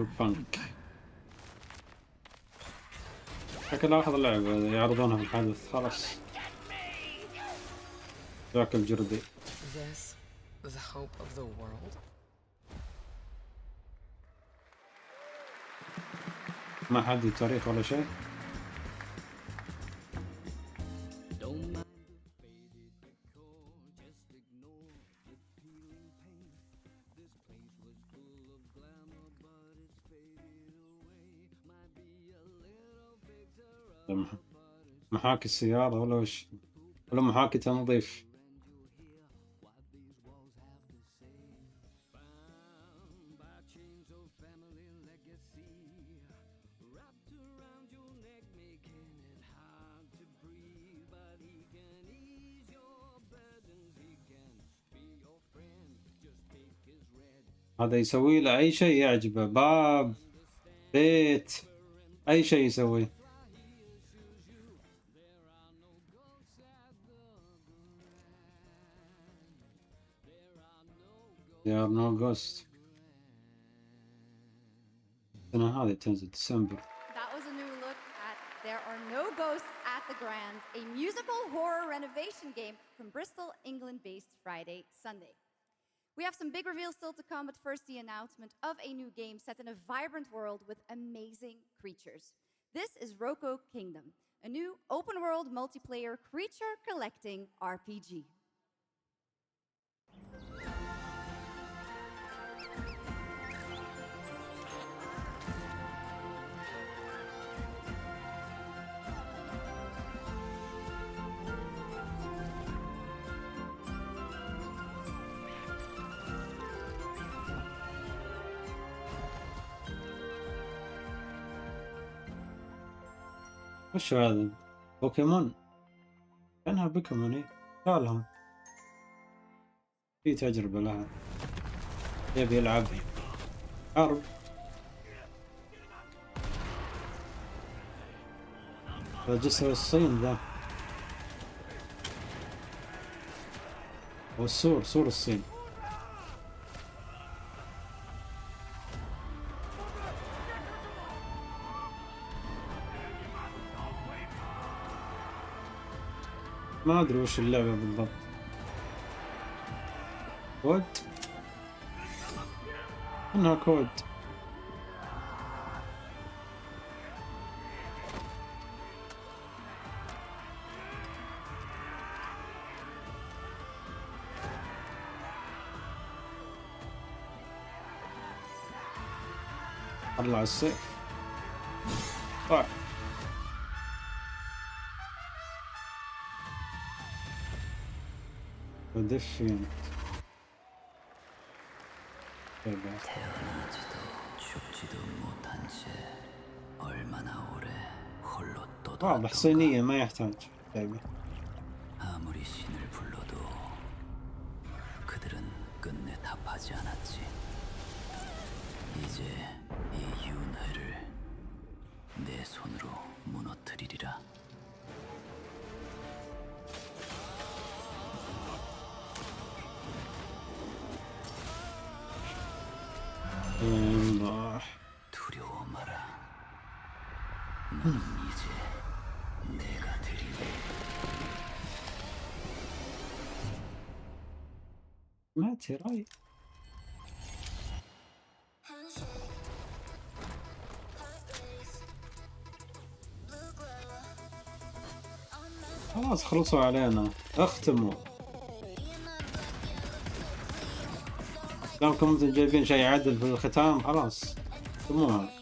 بانك. شكل اخذ اللعبة يعرضونها في الحدث خلاص. ذاك الجردي. This, the hope of the world. ما حد تاريخ ولا شيء. محاكي السيارة ولا وش؟ ولا محاكي تنظيف؟ هذا يسوي له أي شيء يعجبه، باب، بيت، أي شيء يسويه. There are no ghosts. السنة هذه تنزل ديسمبر. That was a new look at There Are No Ghosts at the Grand, a musical horror renovation game from Bristol, England-based Friday, Sunday. We have some big reveals still to come, but first the announcement of a new game set in a vibrant world with amazing creatures. This is Roko Kingdom, a new open-world multiplayer creature collecting RPG. وش هذا؟ بوكيمون؟ كأنها بوكيمون ايه؟ لها في تجربة لها، يبي يلعب حرب. هذا جسر الصين ذا، والسور سور الصين. ما أدري وش اللعبة بالضبط. كود؟ إنها كود. طلع السيف. طيب. ودفين. 태어나지도 죽지도 못한 채 얼마나 오래 홀로 واضح صينية ما يحتاج لعبة. 아무리 신을 불러도 그들은 끝내 답하지 않았지. 이제 이 윤회를 내 손으로 무너뜨리리라. 두려워 마라. 너는 이제 내가 되리니. ماتي راي. خلاص خلصوا علينا، اختموا. دامكم انتم جايبين شيء عدل في الختام خلاص اختموها.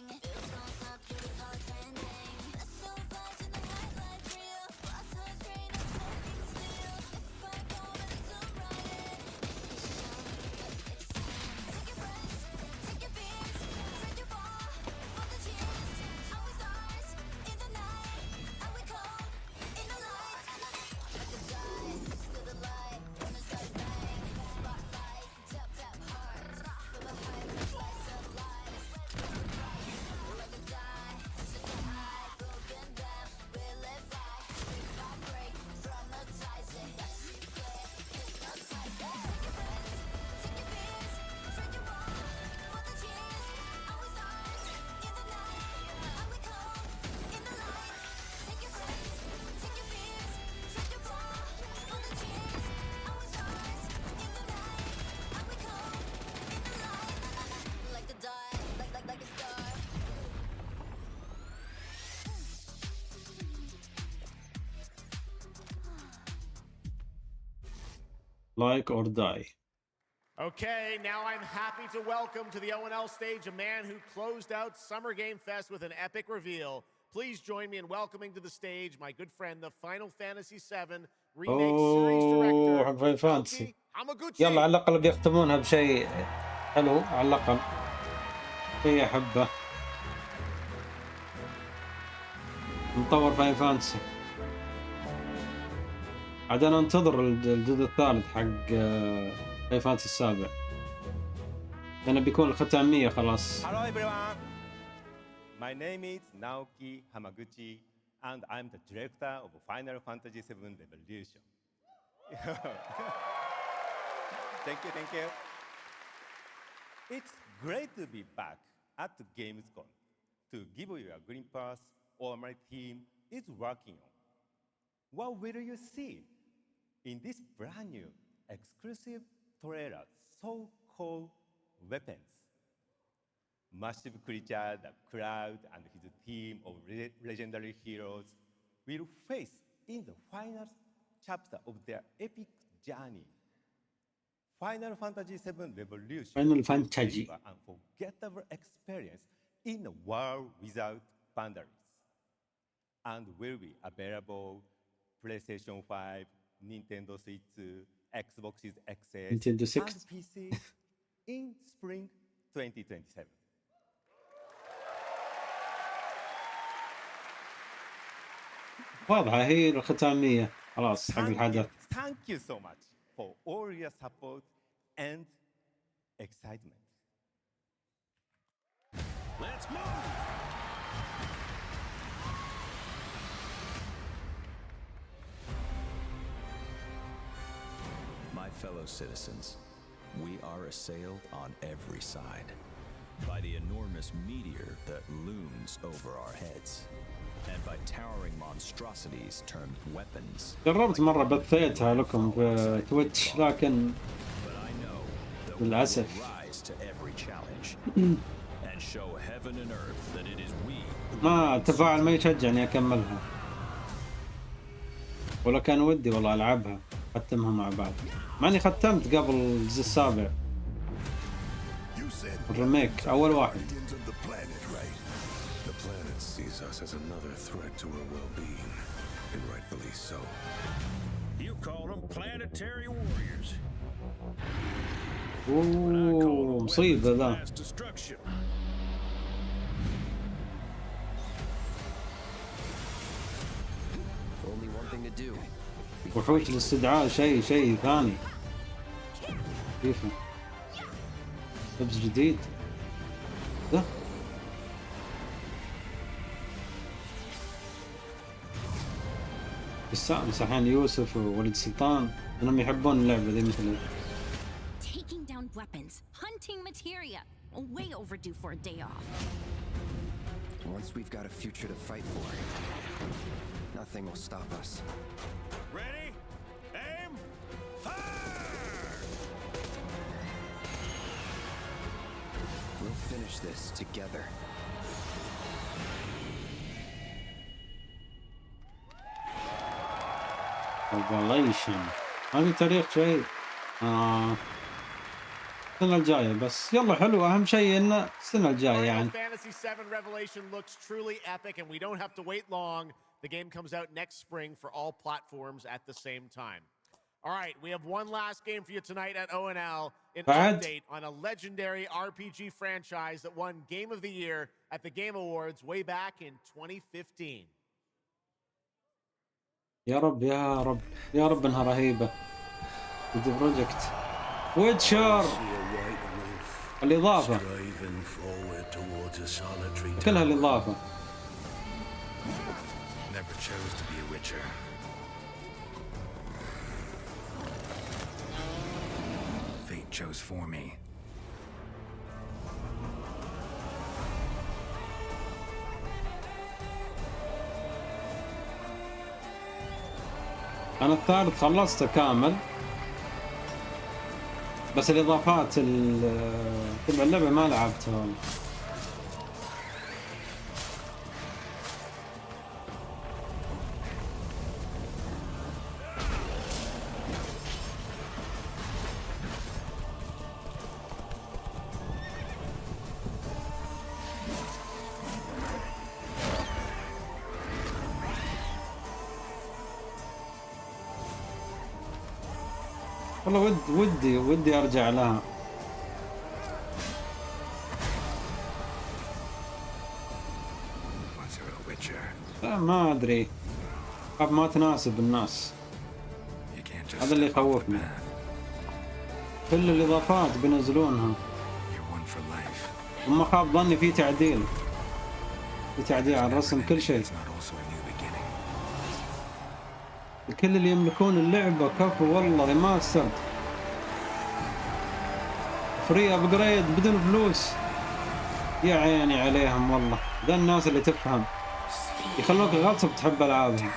لايك اور داي. Okay, now I'm happy to welcome to the ONL stage a man who closed out Summer Game Fest with an epic reveal. Please join me in welcoming to the stage my good friend, the Final Fantasy VII Remake Series Director, حق فاين فانتسي. Hamaguchi. يلا على الأقل بيختمونها بشيء حلو، على الأقل شيء أحبه. مطور فاين فانتسي. عاد أنا أنتظر الجزء الثالث حق فاين فانتسي السابع، لأنه بيكون الختامية خلاص. Hello everyone. My name is Naoki Hamaguchi and I'm the director of Final Fantasy VII Revolution. Thank you. It's great to be back at the gamescom to give you a glimpse what my team is working on. What will you see in this brand new exclusive trailer so-called Weapons? Massive creature, the Cloud and his team of legendary heroes will face in the final chapter of their epic journey. Final Fantasy VII Revolution Final Fantasy. An unforgettable experience in a world without boundaries, and will be available PlayStation 5, Nintendo Switch, Xbox XS, Nintendo 6. and PC in spring 2027. واضحة هي الختامية خلاص حق الحدث. Thank you so much for all your support and excitement. Let's move! My fellow citizens, we are assailed on every side by the enormous meteor that looms over our heads, and by towering monstrosities termed weapons. جربت مرة بثيتها لكم في تويتش لكن للأسف ما التفاعل ما يشجعني أكملها، ولا كان ودي والله ألعبها ختمها مع بعض، مع إني ختمت قبل الجزء السابع الريميك أول واحد. Sees us as another threat to her well-being, and rightfully so. You call them planetary warriors. أوه مصيبة ذا. وحوش الاستدعاء شيء ثاني. كيفه؟ لبس جديد. ده بس الحين يوسف وولد سلطان انهم يحبون اللعبه ذي مثل Taking down weapons, hunting materia. Way overdue for a day off. Once we've got a future to fight for, nothing will stop us. Ready? Aim! Fire! We'll finish this together. Revelation. هذه تاريخ شيء السنة الجاية بس يلا حلو أهم شيء إنه السنة الجاية يعني. Fantasy VII Revelation looks truly epic and we don't have to wait long. The game comes out next spring for all platforms at the same time. All right, we have one last game for you tonight at ONL. An update on a legendary RPG franchise that won Game of the Year at the Game Awards way back in 2015. يا رب يا رب يا رب انها رهيبة. The Project ويتشر الإضافة كلها الإضافة. Never chose to be a witcher. Fate chose for me. أنا الثالث خلصته كامل بس الإضافات تبع اللعبة ما لعبتها والله. والله ودي ارجع لها. ما ادري، خاف ما تناسب الناس، هذا اللي يخوفني. كل الاضافات بينزلونها، وما خاب ظني في تعديل على الرسم، كل شيء. كل اللي يملكون اللعبة كفو والله ما استمت فري ابجريد بدون فلوس. يا عيني عليهم والله، ذا الناس اللي تفهم يخلوك غصب تحب العابهم.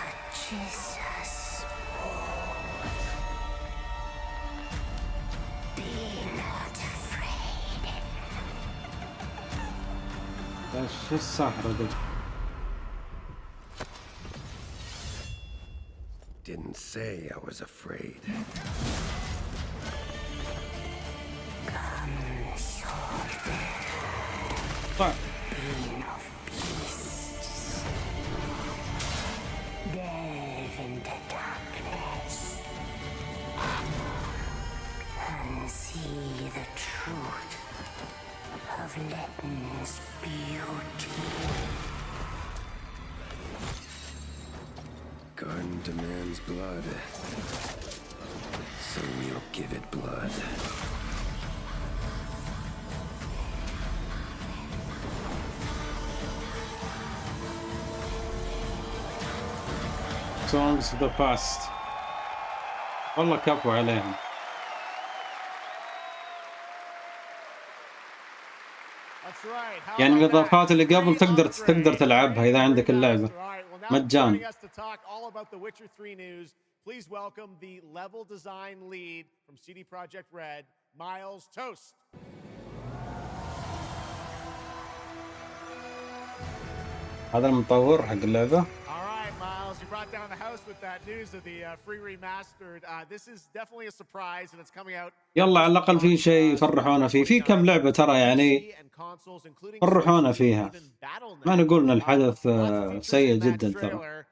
ايش السحرة دي؟ Didn't say I was afraid. طيب. Delve into darkness and see the truth of Letton's beauty. Garden demands blood, so we'll give it blood. Songs of the past والله كفو عليهم. يعني الإضافات اللي قبل تقدر تلعبها إذا عندك اللعبة مجان. Please welcome the level design lead from CD Projekt Red, Miles Toast. هذا المطور حق اللعبة. Miles, you brought down the house with that news of the free remastered. This is definitely a surprise and it's coming out. يلا على الأقل في شيء يفرحونا فيه. في كم لعبة ترى يعني فرحونا فيها، ما نقول إن الحدث سيء جدا ترى.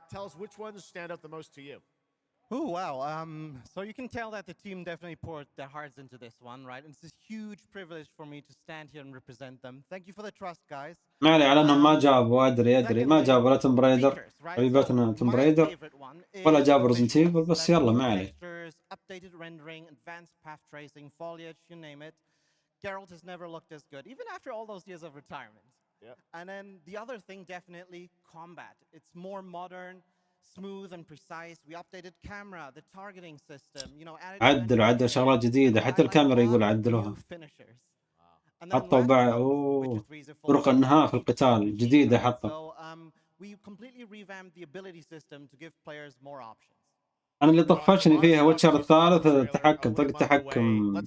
Tell us which ones stand out the most to you. Oh, wow. So you can tell that the team definitely poured their hearts into this one, right? And it's a huge privilege for me to stand here and represent them. Thank you for the trust, guys. ما علي على انهم ما جابوا، ادري ما جابوا لا توم رايدر، حبيبتنا توم رايدر، ولا جابوا ريزنت ايفل، بس يلا ما علي. Updated rendering, advanced path tracing, foliage, you name it. Geralt has never looked as good, even after all those years of retirement. Yeah. And then the other thing, definitely combat. It's more modern, smooth and precise. We updated camera, the targeting system, you know, عدلوا شغلات جديدة، حتى الكاميرا يقول عدلوها. حطوا بعد طرق النهاء في القتال جديدة حطوا. we completely revamped the ability system to give players more options. أنا اللي طفشني فيها ويتشر الثالث التحكم، طريقة التحكم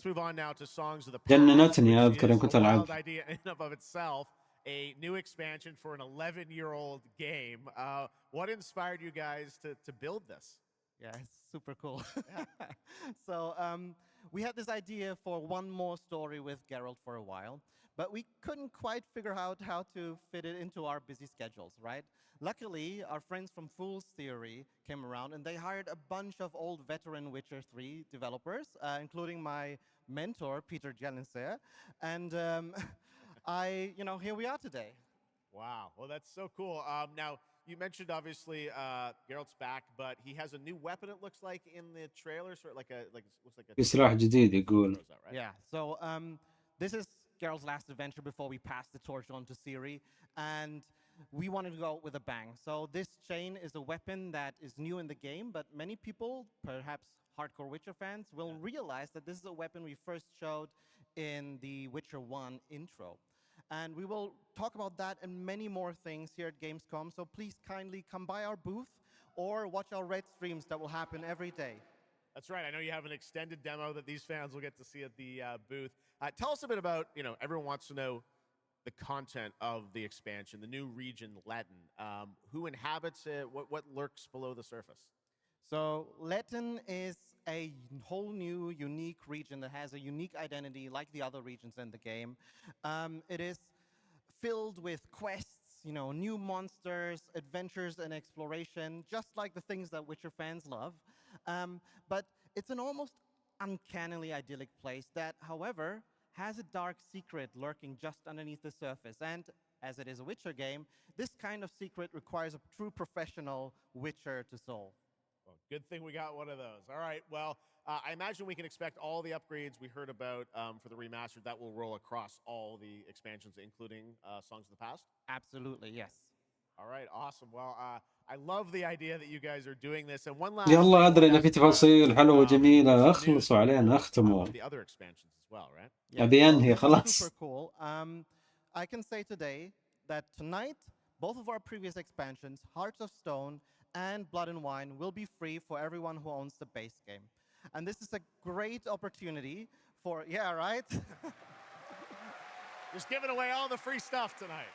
جننتني، أذكر يوم كنت ألعب. A new expansion for an 11-year-old game. What inspired you guys to build this? Yeah, it's super cool. So we had this idea for one more story with Geralt for a while, but we couldn't quite figure out how to fit it into our busy schedules, right? Luckily, our friends from Fool's Theory came around and they hired a bunch of old veteran Witcher 3 developers, including my mentor, Peter Jelenser, and here we are today. Wow, well, that's so cool. Now, you mentioned obviously Geralt's back, but he has a new weapon. It looks like in the trailer, sort of looks like a سلاح جديد يقول. Yeah. So this is Geralt's last adventure before we pass the torch on to Ciri, and we wanted to go out with a bang. So this chain is a weapon that is new in the game, but many people, perhaps hardcore Witcher fans, will realize that this is a weapon we first showed in the Witcher 1 intro. And we will talk about that and many more things here at Gamescom, so please kindly come by our booth or watch our Red streams that will happen every day. That's right. I know you have an extended demo that these fans will get to see at the booth. Tell us a bit about, everyone wants to know the content of the expansion, the new region, Letton. Who inhabits it? What lurks below the surface? So Letton is a whole new, unique region that has a unique identity like the other regions in the game. It is filled with quests, new monsters, adventures, and exploration, just like the things that Witcher fans love. But it's an almost uncannily idyllic place that, however, has a dark secret lurking just underneath the surface. And as it is a Witcher game, this kind of secret requires a true professional Witcher to solve. Well, good thing we got one of those. All right, well, I imagine we can expect all the upgrades we heard about for the remastered. That will roll across all the expansions, including Songs of the Past? Absolutely, yes. All right, awesome. Well, I love the idea that you guys are doing this. And one last يلا ادري ان في تفاصيل حلوه وجميله، اخلصوا علينا، اختموا. the other expansions as well, right? ابي انهي خلاص. Super cool. I can say today that tonight, both of our previous expansions, Hearts of Stone and Blood and Wine, will be free for everyone who owns the base game. And this is a great opportunity for, yeah, right? Just giving away all the free stuff tonight.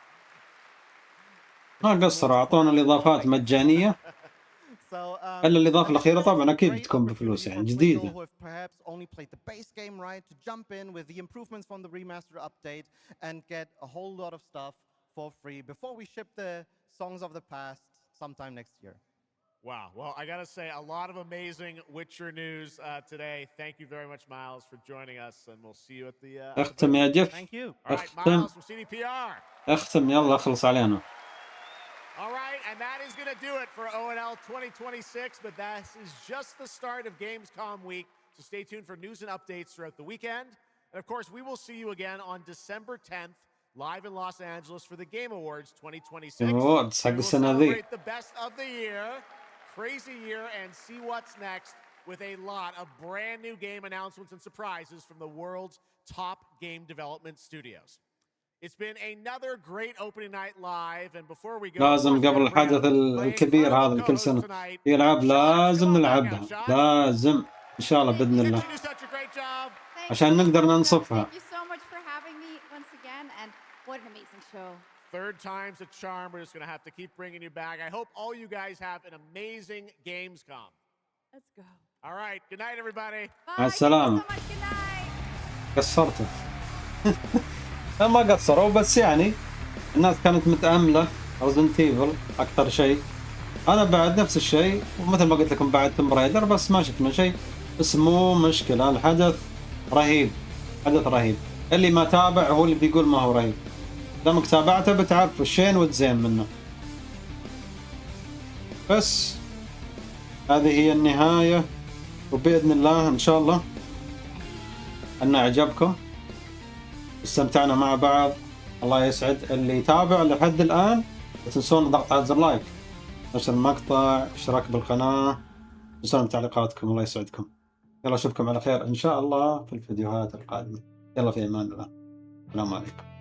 ما قصروا، اعطونا الاضافات مجانيه. الا الاضافه الاخيره طبعا اكيد بتكون بفلوس يعني جديده. Who have perhaps only played the base game, right, to jump in with the improvements from the remaster update and get a whole lot of stuff for free before we ship the Songs of the Past sometime next year. Wow. Well, I got to say, a lot of amazing Witcher news today. Thank you very much, Miles, for joining us, and we'll see you at the... اختم يا جف. Thank you. All right, Miles from CDPR. اختم يلا، اخلص علينا. All right, and that is going to do it for ONL 2026, but that is just the start of Gamescom week, so stay tuned for news and updates throughout the weekend. And of course, we will see you again on December 10th, live in Los Angeles for the Game Awards 2026. We will celebrate the best of the year, crazy year, and see what's next with a lot of brand new game announcements and surprises from the world's top game development studios. It's been another great opening night live, and before we go, لازم قبل الحدث الكبير هذا كل سنة في ألعاب لازم نلعبها، لازم إن شاء الله بإذن الله عشان نقدر ننصفها. Thank you so much for having me once again, and what an amazing show. Third time's a charm. We're just going to have to keep bringing you back. I hope all you guys have an amazing Gamescom. Let's go. All right. Good night, everybody. مع السلامة. قصرته. ما قصروا بس يعني الناس كانت متأملة ريزدنت ايفل أكثر شيء. أنا بعد نفس الشيء، ومثل ما قلت لكم بعد توم رايدر، بس ما شفنا شيء. بس مو مشكلة، الحدث رهيب، حدث رهيب. اللي ما تابع هو اللي بيقول ما هو رهيب. لما تابعته بتعرف الشين والزين منه. بس هذه هي النهاية، وبإذن الله إن شاء الله أن أعجبكم، استمتعنا مع بعض. الله يسعد اللي يتابع لحد الآن. لا تنسون الضغط على زر لايك، نشر المقطع، اشتراك بالقناة، تنسون تعليقاتكم. الله يسعدكم. يلا أشوفكم على خير إن شاء الله في الفيديوهات القادمة. يلا في أمان الله. السلام عليكم.